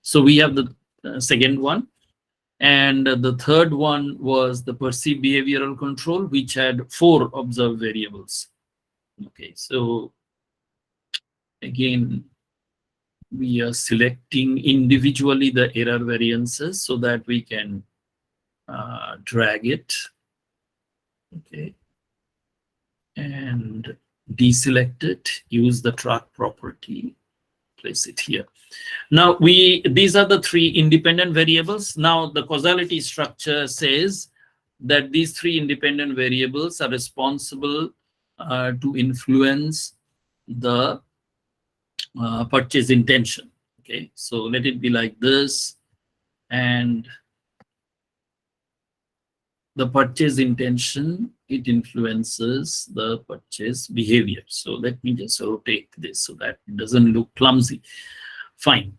so we have the second one, and the third one was the perceived behavioral control, which had 4 observed variables. Okay, so again, we are selecting individually the error variances so that we can drag it. Okay. And deselect it, use the track property, place it here. Now these are the three independent variables. Now the causality structure says that these three independent variables are responsible to influence the purchase intention. Okay, so let it be like this, and the purchase intention, it influences the purchase behavior. So let me just rotate this so that it doesn't look clumsy. Fine.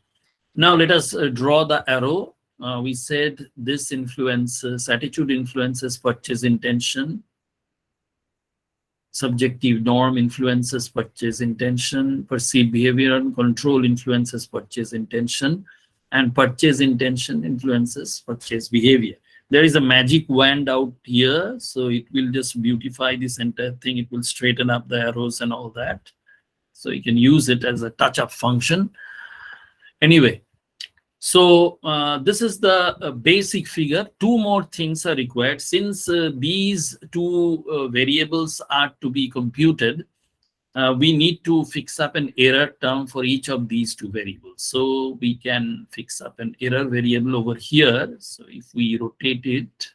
Now let us draw the arrow. We said this influences, attitude influences purchase intention. Subjective norm influences purchase intention. Perceived behavior and control influences purchase intention. And purchase intention influences purchase behavior. There is a magic wand out here, so it will just beautify this entire thing. It will straighten up the arrows and all that. So you can use it as a touch-up function. Anyway, so this is the basic figure. Two more things are required. Since these two variables are to be computed, we need to fix up an error term for each of these two variables. So we can fix up an error variable over here. So if we rotate it,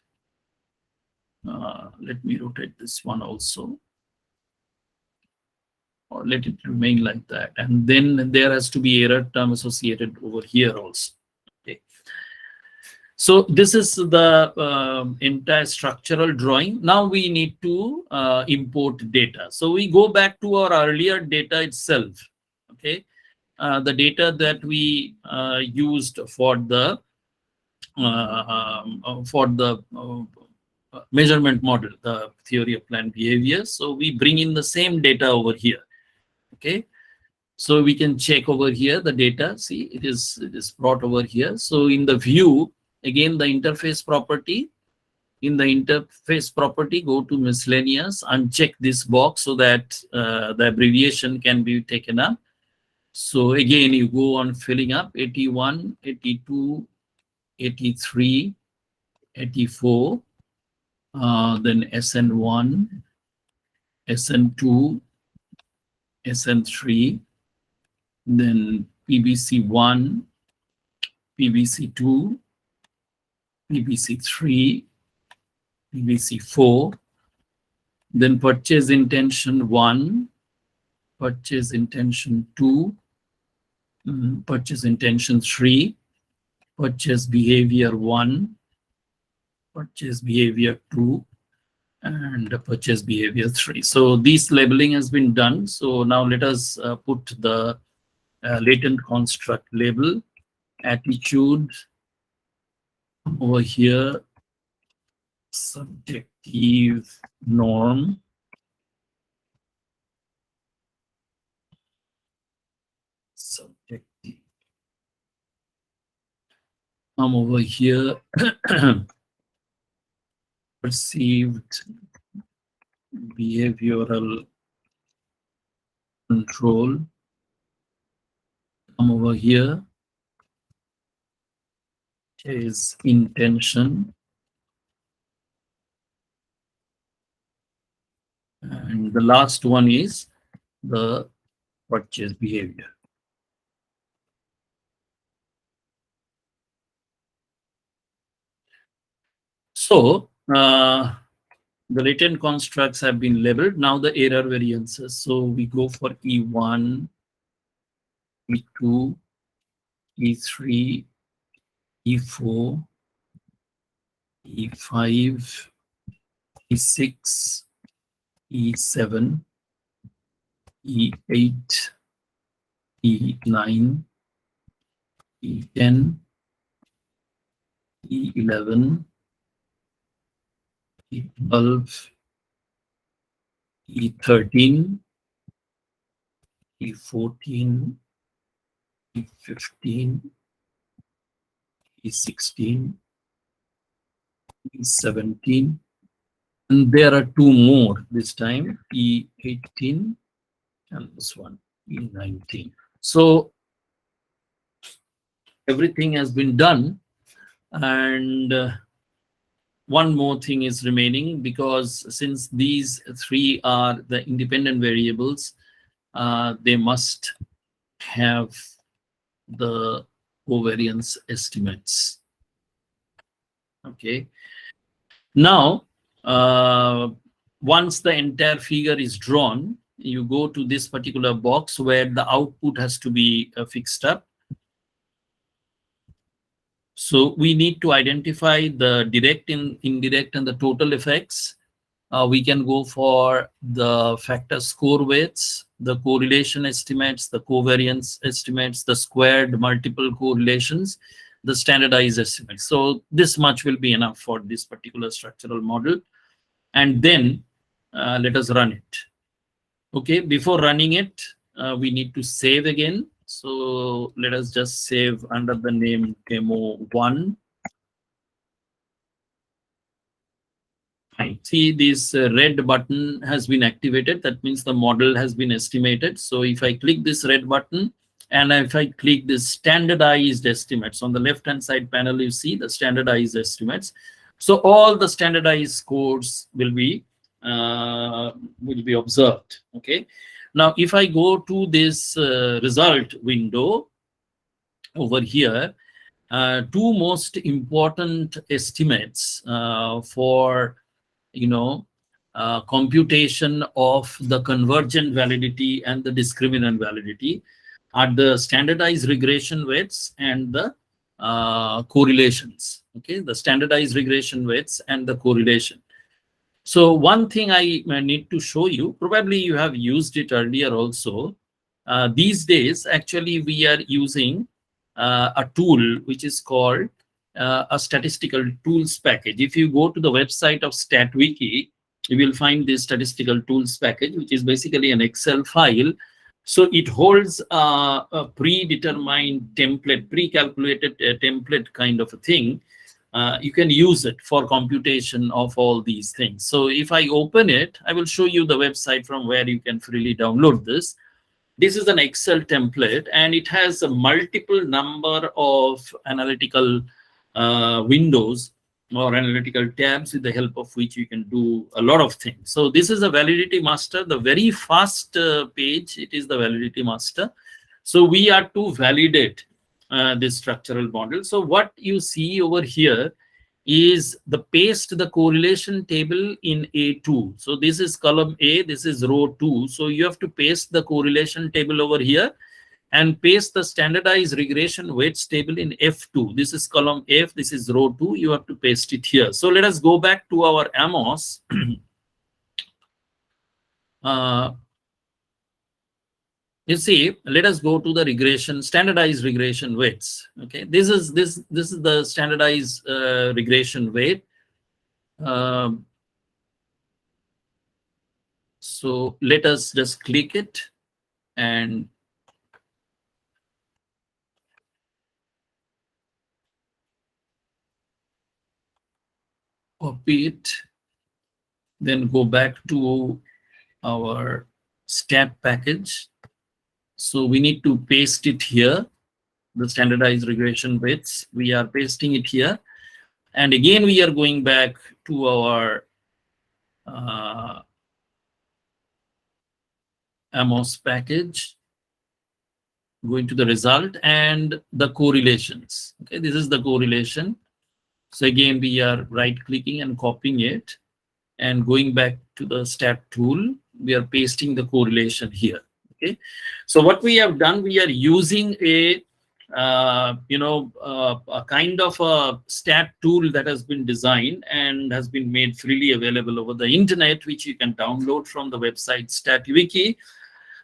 let me rotate this one also, or let it remain like that. And then there has to be error term associated over here also. Okay. So this is the entire structural drawing. Now we need to import data. So we go back to our earlier data itself. Okay, the data that we used for the measurement model, the theory of planned behavior. So we bring in the same data over here. Okay, so we can check over here the data. See, it is brought over here. So in the view, again, the interface property. In the interface property, go to miscellaneous, uncheck this box so that the abbreviation can be taken up. So again, you go on filling up 81, 82, 83, 84, then SN1, SN2, SN3, then PBC1, PBC2, PBC3, PBC4, then purchase intention 1, purchase intention 2, purchase intention 3, purchase behavior 1, purchase behavior 2, and purchase behavior 3. So this labeling has been done. So now let us put the latent construct label, attitude over here, subjective norm, subjective. Come over here, perceived behavioral control. Come over here, is intention. And the last one is the purchase behavior. So the latent constructs have been labeled. Now the error variances. So we go for E1, E2, E3, E4, E5, E6, E7, E8, E9, E10, E11, E12, E13, E14, E15, E16, E17, and there are two more this time, E18 and this one, E19. So everything has been done, and one more thing is remaining, because since these three are the independent variables, they must have the covariance estimates. Okay. Now, once the entire figure is drawn, you go to this particular box where the output has to be fixed up. So we need to identify the direct, indirect, and the total effects. We can go for the factor score weights, the correlation estimates, the covariance estimates, the squared multiple correlations, the standardized estimates. So this much will be enough for this particular structural model. And then let us run it. Okay, before running it, we need to save again. So let us just save under the name demo1. See, this red button has been activated. That means the model has been estimated. So if I click this red button, and if I click this standardized estimates, on the left-hand side panel, you see the standardized estimates. So all the standardized scores will be observed. Okay. Now, if I go to this result window over here, two most important estimates for computation of the convergent validity and the discriminant validity are the standardized regression weights and the correlations. Okay, the standardized regression weights and the correlation. So one thing I need to show you, probably you have used it earlier also. These days, actually, we are using a tool which is called a statistical tools package. If you go to the website of StatWiki, you will find this statistical tools package, which is basically an Excel file. So it holds a predetermined template, pre-calculated template kind of a thing. You can use it for computation of all these things. So if I open it, I will show you the website from where you can freely download this. This is an Excel template, and it has a multiple number of analytical windows or analytical tabs with the help of which you can do a lot of things. So this is a validity master, the very first page, it is the validity master. So we are to validate this structural model. So what you see over here is the paste the correlation table in A2. So this is column A, this is row 2. So you have to paste the correlation table over here and paste the standardized regression weights table in F2. This is column F, this is row 2. You have to paste it here. So let us go back to our Amos. You see, let us go to the regression, standardized regression weights. Okay, this is the standardized regression weight. So let us just click it and copy it. Then go back to our stat package. So we need to paste it here, the standardized regression weights. We are pasting it here. And again, we are going back to our Amos package, going to the result and the correlations. Okay, this is the correlation. So again, we are right-clicking and copying it. And going back to the stat tool, we are pasting the correlation here. Okay, so what we have done, we are using a kind of a stat tool that has been designed and has been made freely available over the internet, which you can download from the website StatWiki.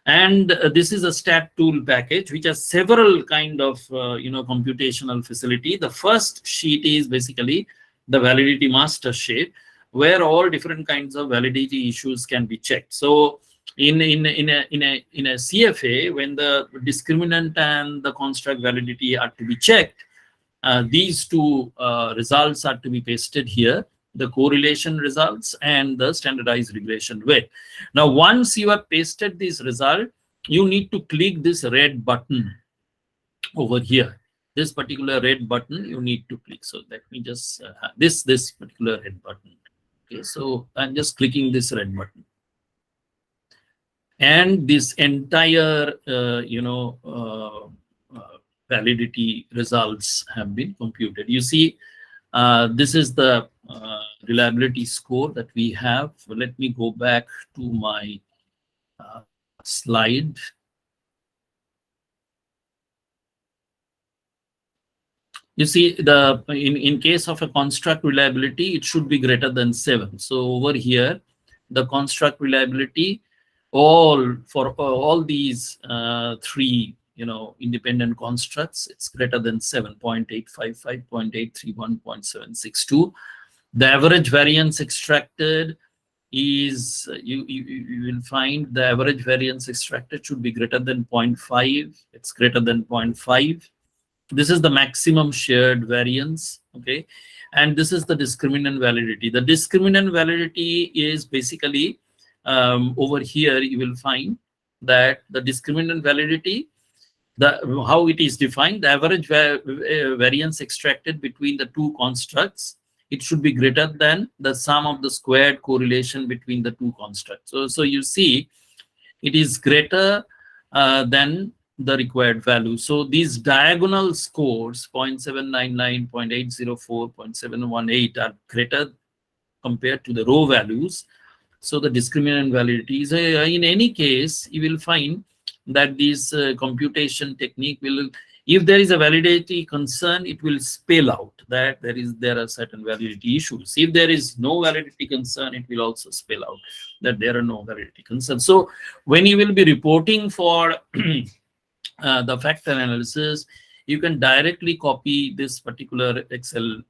And this is a stat tool package which has several kind of computational facility. The first sheet is basically the validity master sheet, where all different kinds of validity issues can be checked. So in a CFA, when the discriminant and the construct validity are to be checked, these two results are to be pasted here, the correlation results and the standardized regression weight. Now, once you have pasted this result, you need to click this red button over here. this particular red button you need to click. So let me just this particular red button. Okay, so I'm just clicking this red button, and this entire validity results have been computed. You see, this is the reliability score that we have. Let me go back to my slide. You see, the in case of a construct reliability, it should be greater than 7. So over here, the construct reliability, for all these three independent constructs, it's greater than 7, 0.855, 0.831, 0.762. The average variance extracted is you will find the average variance extracted should be greater than 0.5. It's greater than 0.5. This is the maximum shared variance, okay? And this is the discriminant validity. The discriminant validity is basically over here. You will find that the discriminant validity, how it is defined, the average variance extracted between the two constructs, it should be greater than the sum of the squared correlation between the two constructs. So you see, it is greater than the required value. So these diagonal scores, 0.799, 0.804, 0.718, are greater compared to the row values. So the discriminant validity is, in any case, you will find that this computation technique will, if there is a validity concern, it will spell out that there are certain validity issues. If there is no validity concern, it will also spell out that there are no validity concerns. So when you will be reporting for the factor analysis, you can directly copy this particular Excel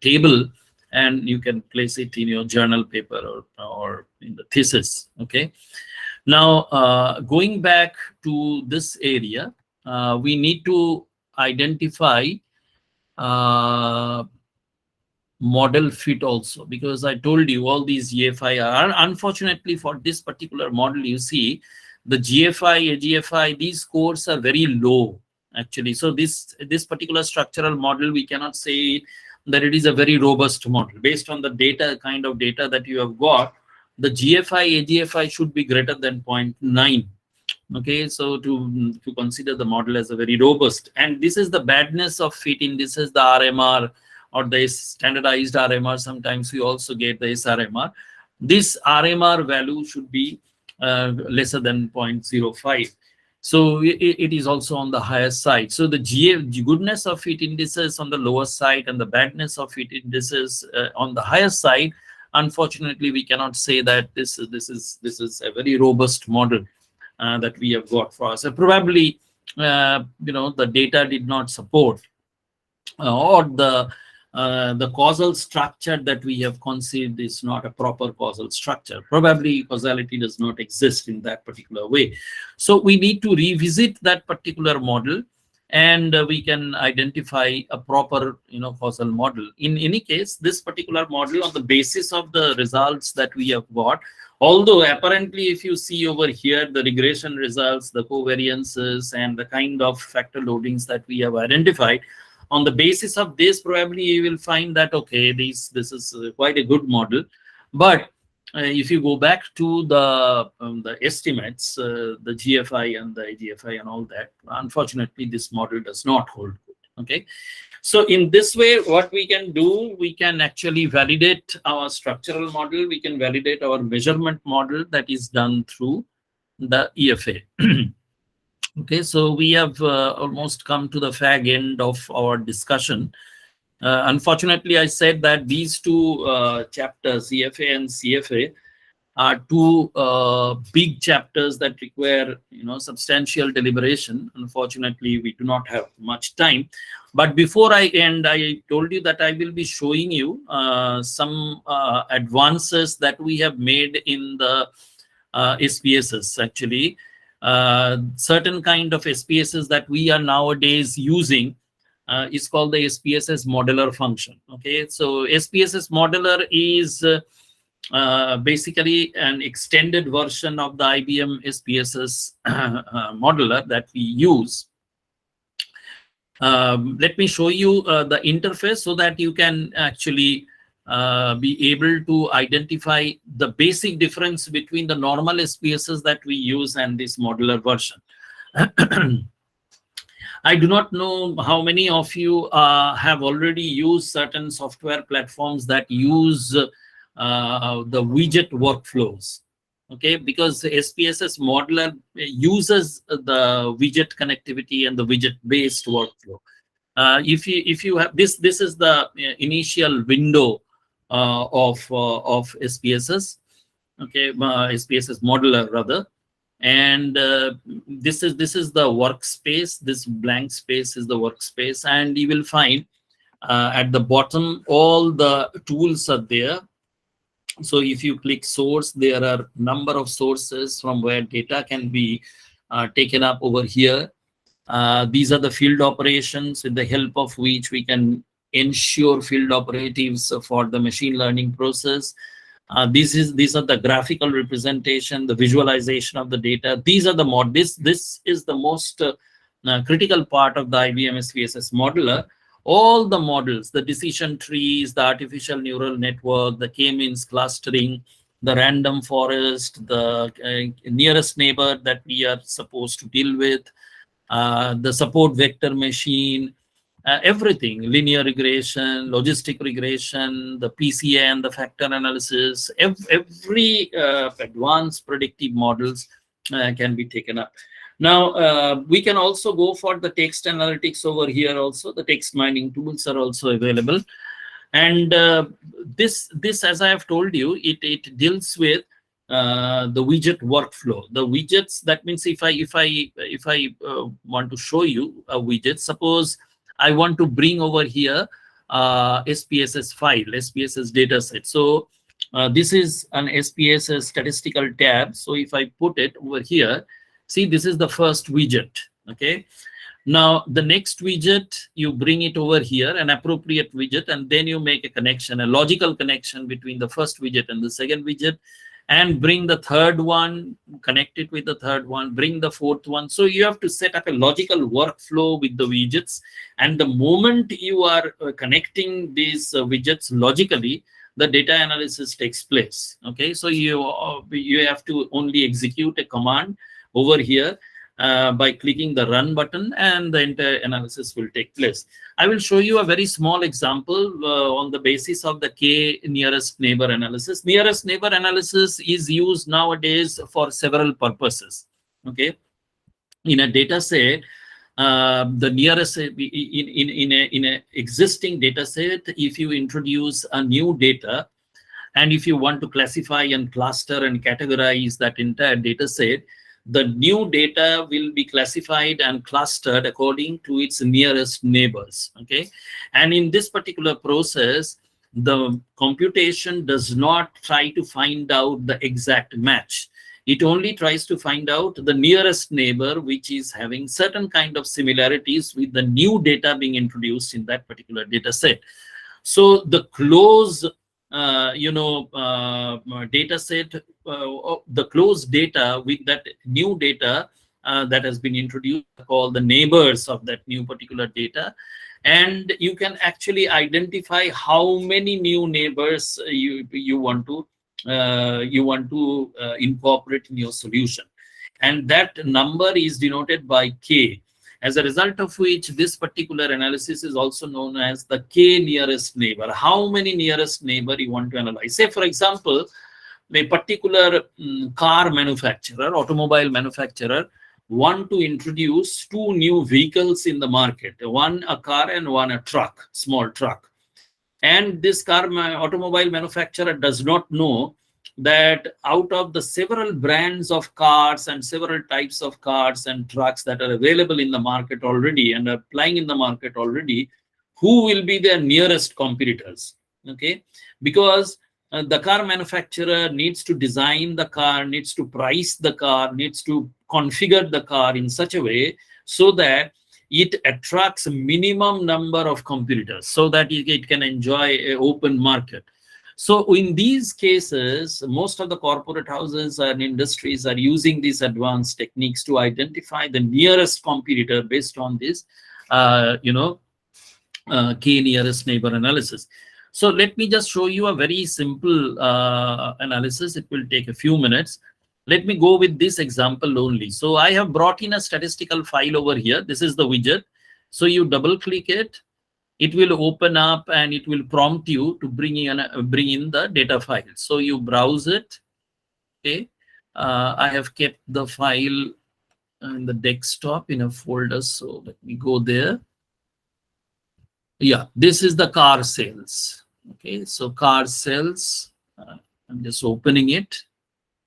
table, and you can place it in your journal paper or in the thesis. Okay. Now, going back to this area, we need to identify model fit also, because I told you all these GFI are, unfortunately for this particular model, you see the GFI, AGFI, these scores are very low actually. So this particular structural model, we cannot say that it is a very robust model. Based on the data, kind of data that you have got, the GFI, AGFI should be greater than 0.9. Okay, so to consider the model as a very robust. And this is the badness of fitting. This is the RMR or the standardized RMR. Sometimes we also get the SRMR. This RMR value should be lesser than 0.05. So it is also on the higher side. So the goodness of fit indices on the lower side and the badness of fit indices on the higher side. Unfortunately, we cannot say that this is a very robust model that we have got for us. So probably the data did not support or the causal structure that we have conceived is not a proper causal structure. Probably causality does not exist in that particular way. So we need to revisit that particular model, and we can identify a proper causal model. In any case, this particular model, on the basis of the results that we have got, although apparently if you see over here the regression results, the covariances, and the kind of factor loadings that we have identified, on the basis of this, probably you will find that, okay, this is quite a good model. But if you go back to the estimates, the GFI and the AGFI and all that, unfortunately, this model does not hold good. Okay. So in this way, what we can do, we can actually validate our structural model. We can validate our measurement model that is done through the EFA. Okay, so we have almost come to the fag end of our discussion. Unfortunately, I said that these two chapters, EFA and CFA, are two big chapters that require substantial deliberation. Unfortunately, we do not have much time. But before I end, I told you that I will be showing you some advances that we have made in the SPSS actually. Certain kind of SPSS that we are nowadays using is called the SPSS modeler function. Okay, so SPSS modeler is basically an extended version of the IBM SPSS modeler that we use. Let me show you the interface so that you can actually be able to identify the basic difference between the normal SPSS that we use and this modular version. I do not know how many of you have already used certain software platforms that use the widget workflows. Okay, because SPSS modeler uses the widget connectivity and the widget-based workflow. If you have this is the initial window of SPSS. Okay, SPSS modeler rather. And this is the workspace. This blank space is the workspace, and you will find at the bottom all the tools are there. So if you click source, there are number of sources from where data can be taken up over here. These are the field operations with the help of which we can ensure field operatives for the machine learning process. These are the graphical representation, the visualization of the data. These are the this is the most critical part of the IBM SPSS modeler. All the models, the decision trees, the artificial neural network, the k-means clustering, the random forest, the nearest neighbor that we are supposed to deal with, the support vector machine, everything, linear regression, logistic regression, the PCA and the factor analysis, every advanced predictive models can be taken up. Now, we can also go for the text analytics over here also. The text mining tools are also available. And this, as I have told you, it deals with the widget workflow. The widgets, that means if I want to show you a widget, suppose I want to bring over here SPSS file, SPSS dataset. So this is an SPSS statistical tab. So if I put it over here, see, this is the first widget. Okay. Now the next widget, you bring it over here, an appropriate widget, and then you make a connection, a logical connection between the first widget and the second widget, and bring the third one, connect it with the third one, bring the fourth one. So you have to set up a logical workflow with the widgets. And the moment you are connecting these widgets logically, the data analysis takes place. Okay, so you have to only execute a command over here by clicking the run button, and the entire analysis will take place. I will show you a very small example on the basis of the k nearest neighbor analysis. Nearest neighbor analysis is used nowadays for several purposes. Okay, in a data set, the nearest in a existing data set, if you introduce a new data, and if you want to classify and cluster and categorize that entire data set, the new data will be classified and clustered according to its nearest neighbors. Okay, and in this particular process, the computation does not try to find out the exact match. It only tries to find out the nearest neighbor, which is having certain kind of similarities with the new data being introduced in that particular data set. So the close data set, the closed data with that new data that has been introduced, called the neighbors of that new particular data, and you can actually identify how many new neighbors you want to incorporate in your solution, and that number is denoted by k. As a result of which, this particular analysis is also known as the k nearest neighbor. How many nearest neighbor you want to analyze? Say, for example, a particular car manufacturer, automobile manufacturer, want to introduce two new vehicles in the market, one a car and one a truck, small truck. And this automobile manufacturer does not know that out of the several brands of cars and several types of cars and trucks that are available in the market already and are applying in the market already, who will be their nearest competitors? Okay, because the car manufacturer needs to design the car, needs to price the car, needs to configure the car in such a way so that it attracts a minimum number of competitors so that it can enjoy an open market. So in these cases, most of the corporate houses and industries are using these advanced techniques to identify the nearest competitor based on this K nearest neighbor analysis. So let me just show you a very simple analysis. It will take a few minutes. Let me go with this example only. So I have brought in a statistical file over here. This is the widget. So you double click it. It will open up and it will prompt you to bring in the data file. So you browse it. Okay. I have kept the file in the desktop in a folder. So let me go there. Yeah, this is the car sales. Okay, so car sales. I'm just opening it,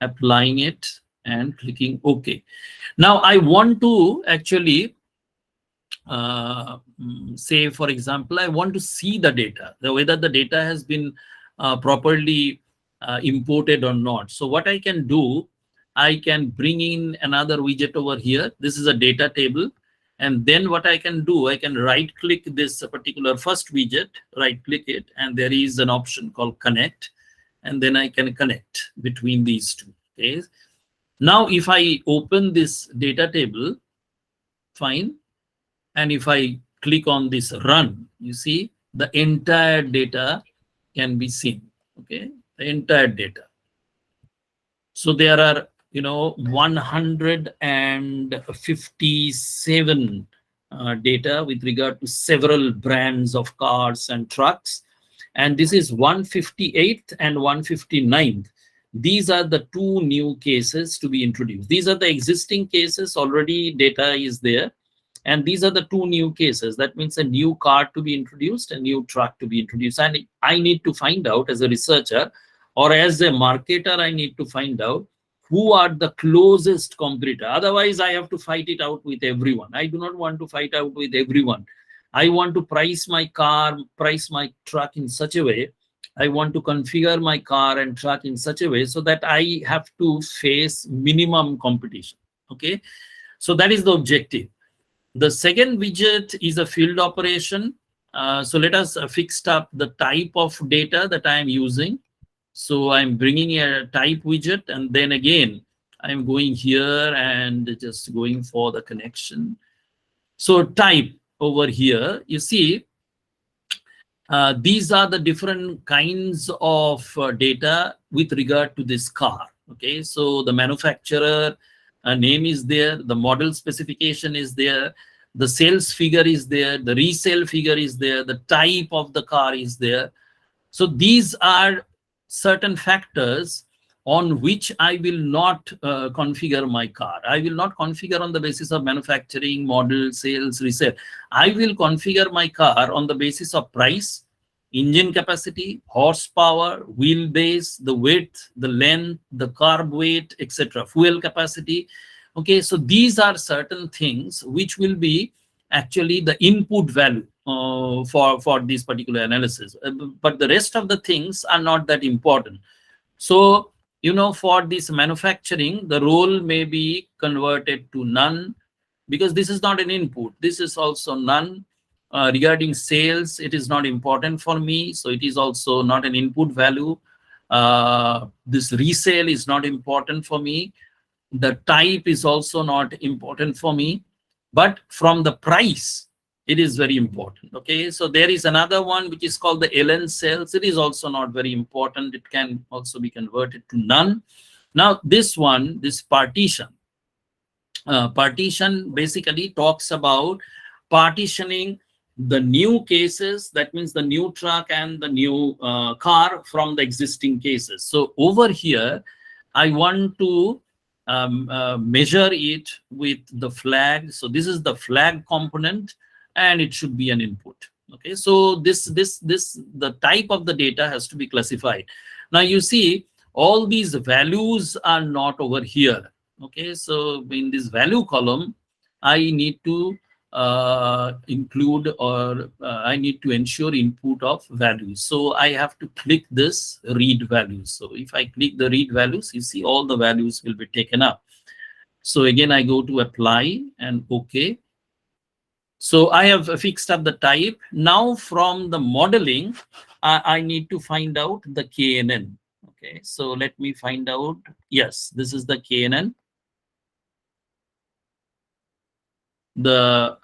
applying it, and clicking OK. Now I want to actually say, for example, I want to see the data, whether the data has been properly imported or not. So what I can do, I can bring in another widget over here. This is a data table. And then what I can do, I can right click this particular first widget, right click it, and there is an option called connect. And then I can connect between these two. Okay. Now, if I open this data table, fine. And if I click on this run, you see the entire data can be seen. Okay. The entire data. So there are 157 data with regard to several brands of cars and trucks, and this is 158th and 159th. These are the two new cases to be introduced. These are the existing cases, already data is there, and these are the two new cases. That means a new car to be introduced, a new truck to be introduced, and I need to find out as a researcher or as a marketer, I need to find out who are the closest competitor. Otherwise, I have to fight it out with everyone. I do not want to fight out with everyone. I want to price my car, price my truck in such a way. I want to configure my car and truck in such a way so that I have to face minimum competition. Okay, so that is the objective. The second widget is a field operation. So let us fix up the type of data that I am using. So I'm bringing a type widget, and then again, I'm going here and just going for the connection. So type over here, you see, these are the different kinds of data with regard to this car. Okay, so the manufacturer name is there, the model specification is there, the sales figure is there, the resale figure is there, the type of the car is there. So these are certain factors on which I will not configure my car. I will not configure on the basis of manufacturing, model, sales, resale. I will configure my car on the basis of price, engine capacity, horsepower, wheelbase, the width, the length, the carb weight, etc., fuel capacity. Okay, so these are certain things which will be actually the input value for this particular analysis. But the rest of the things are not that important. So, for this manufacturing, the role may be converted to none because this is not an input. This is also none. Regarding sales, it is not important for me. So it is also not an input value. This resale is not important for me. The type is also not important for me. But from the price, it is very important. Okay, so there is another one which is called the LN sales. It is also not very important. It can also be converted to none. Now this one, this partition basically talks about partitioning the new cases. That means the new truck and the new car from the existing cases. So over here, I want to measure it with the flag. So this is the flag component, and it should be an input. Okay, so the type of the data has to be classified. Now you see all these values are not over here. Okay, so in this value column, I need to include or I need to ensure input of values. So I have to click this read values. So if I click the read values, you see all the values will be taken up. So again, I go to apply and OK. So I have fixed up the type. Now from the modeling, I need to find out the KNN. Okay, so let me find out. Yes, this is the KNN. The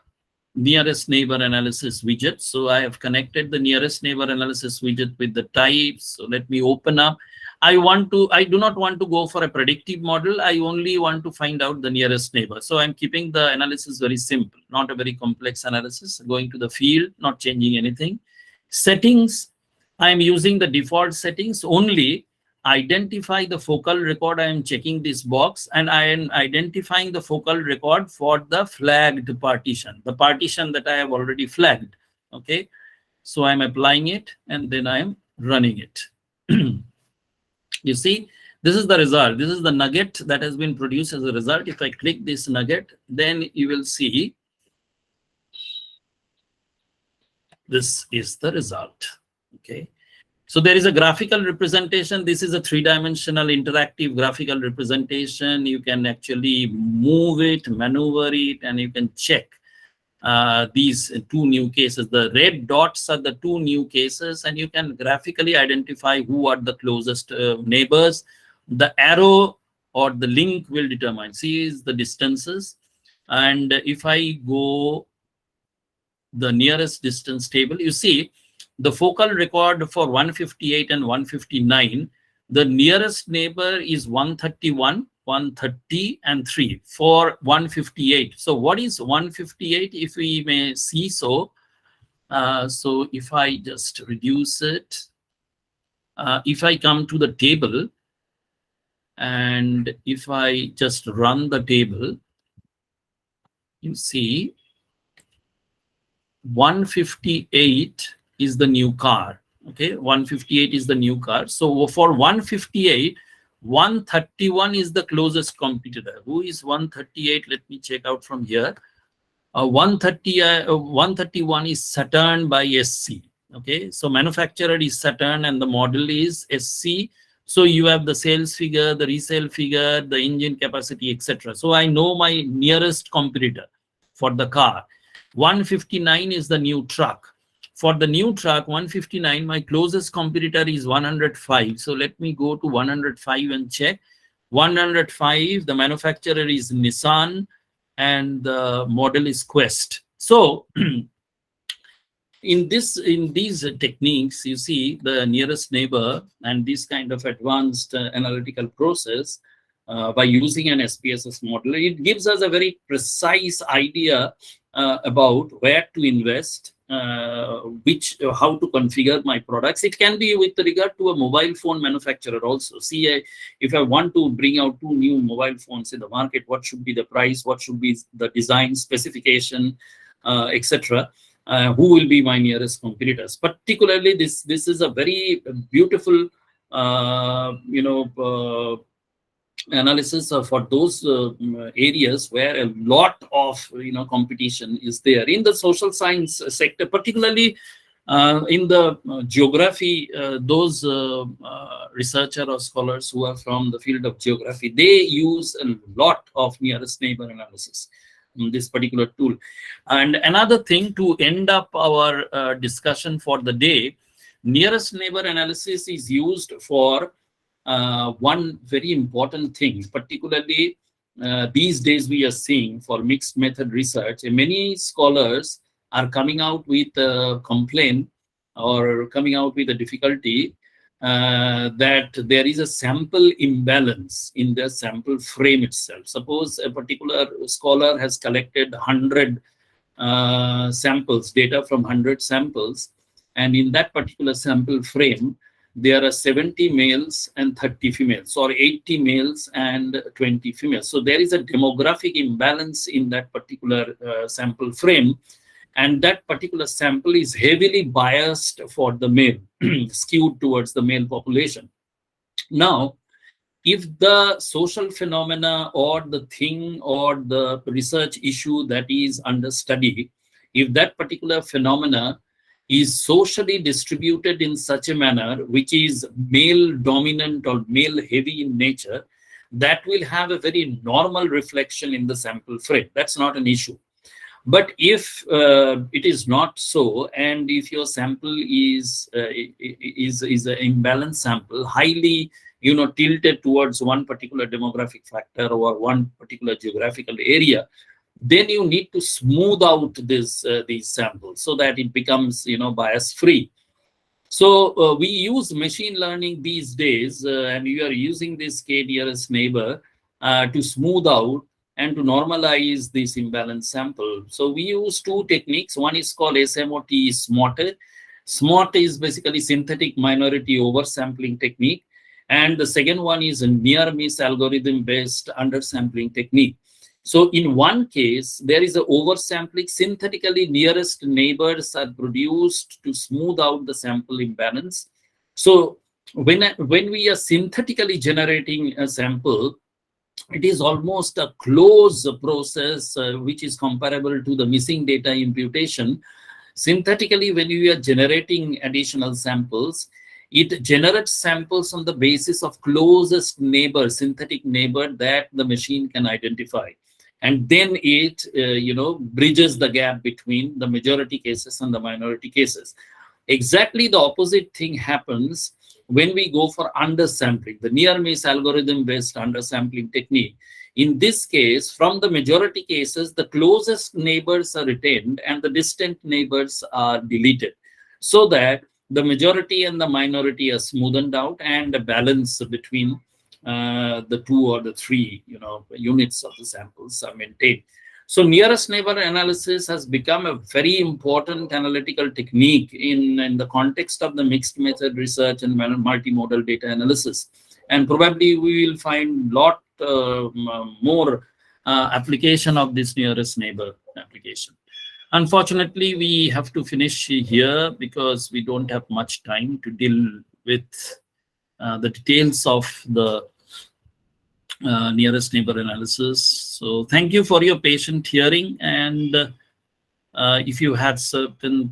nearest neighbor analysis widget. So I have connected the nearest neighbor analysis widget with the types. So let me open up. I do not want to go for a predictive model. I only want to find out the nearest neighbor. So I'm keeping the analysis very simple, not a very complex analysis. Going to the field, not changing anything. Settings, I'm using the default settings only. Identify the focal record. I am checking this box, and I am identifying the focal record for the flagged partition, the partition that I have already flagged. Okay, so I'm applying it, and then I am running it. You see, this is the result. This is the nugget that has been produced as a result. If I click this nugget, then you will see this is the result. Okay. So there is a graphical representation. This is a three-dimensional interactive graphical representation. You can actually move it, maneuver it, and you can check these two new cases. The red dots are the two new cases, and you can graphically identify who are the closest neighbors. The arrow or the link will determine. See is the distances. And if I go the nearest distance table, you see the focal record for 158 and 159, the nearest neighbor is 131, 130, and 3 for 158. So what is 158, if we may see so? So if I just reduce it, if I come to the table, and if I just run the table, you see 158 is the new car. Okay, 158 is the new car. So for 158, 131 is the closest competitor. Who is 138? Let me check out from here. 131 is Saturn by SC. Okay, so manufacturer is Saturn and the model is SC. So you have the sales figure, the resale figure, the engine capacity, etc. So I know my nearest competitor for the car. 159 is the new truck. For the new truck, 159, my closest competitor is 105. So let me go to 105 and check. 105, the manufacturer is Nissan and the model is Quest. So in these techniques, you see the nearest neighbor and this kind of advanced analytical process by using an SPSS model, it gives us a very precise idea about where to invest, how to configure my products. It can be with regard to a mobile phone manufacturer also. See, if I want to bring out 2 new mobile phones in the market, what should be the price, what should be the design specification, etc. Who will be my nearest competitors? Particularly, this is a very beautiful, analysis for those areas where a lot of competition is there in the social science sector, particularly in the geography. Those researcher or scholars who are from the field of geography, they use a lot of nearest neighbor analysis in this particular tool. And another thing to end up our discussion for the day, nearest neighbor analysis is used for one very important thing, particularly these days we are seeing for mixed method research. Many scholars are coming out with a complaint or coming out with a difficulty that there is a sample imbalance in the sample frame itself. Suppose a particular scholar has collected 100 samples, data from 100 samples, and in that particular sample frame, there are 70 males and 30 females, or 80 males and 20 females. So there is a demographic imbalance in that particular sample frame, and that particular sample is heavily biased for the male, skewed towards the male population. Now, if the social phenomena or the thing or the research issue that is under study, if that particular phenomena is socially distributed in such a manner which is male dominant or male heavy in nature, that will have a very normal reflection in the sample frame. That's not an issue. But if it is not so, and if your sample is an imbalanced sample, highly tilted towards one particular demographic factor or one particular geographical area, then you need to smooth out these samples so that it becomes, bias free. So we use machine learning these days, and we are using this k-nearest neighbor to smooth out and to normalize this imbalance sample. So we use two techniques. One is called SMOT SMOT. SMOT is basically synthetic minority oversampling technique. And the second one is a near miss algorithm based undersampling technique. So in one case, there is a oversampling. Synthetically nearest neighbors are produced to smooth out the sample imbalance. So when we are synthetically generating a sample, it is almost a closed process, which is comparable to the missing data imputation. Synthetically, when you are generating additional samples, it generates samples on the basis of closest neighbor, synthetic neighbor that the machine can identify. And then it, bridges the gap between the majority cases and the minority cases. Exactly the opposite thing happens when we go for undersampling, the near miss algorithm based undersampling technique. In this case, from the majority cases, the closest neighbors are retained and the distant neighbors are deleted, so that the majority and the minority are smoothened out and a balance between the two or the three units of the samples are maintained. So nearest neighbor analysis has become a very important analytical technique in the context of the mixed method research and multimodal data analysis. And probably we will find a lot more application of this nearest neighbor application. Unfortunately, we have to finish here because we don't have much time to deal with the details of the nearest neighbor analysis. So thank you for your patient hearing, and if you had certain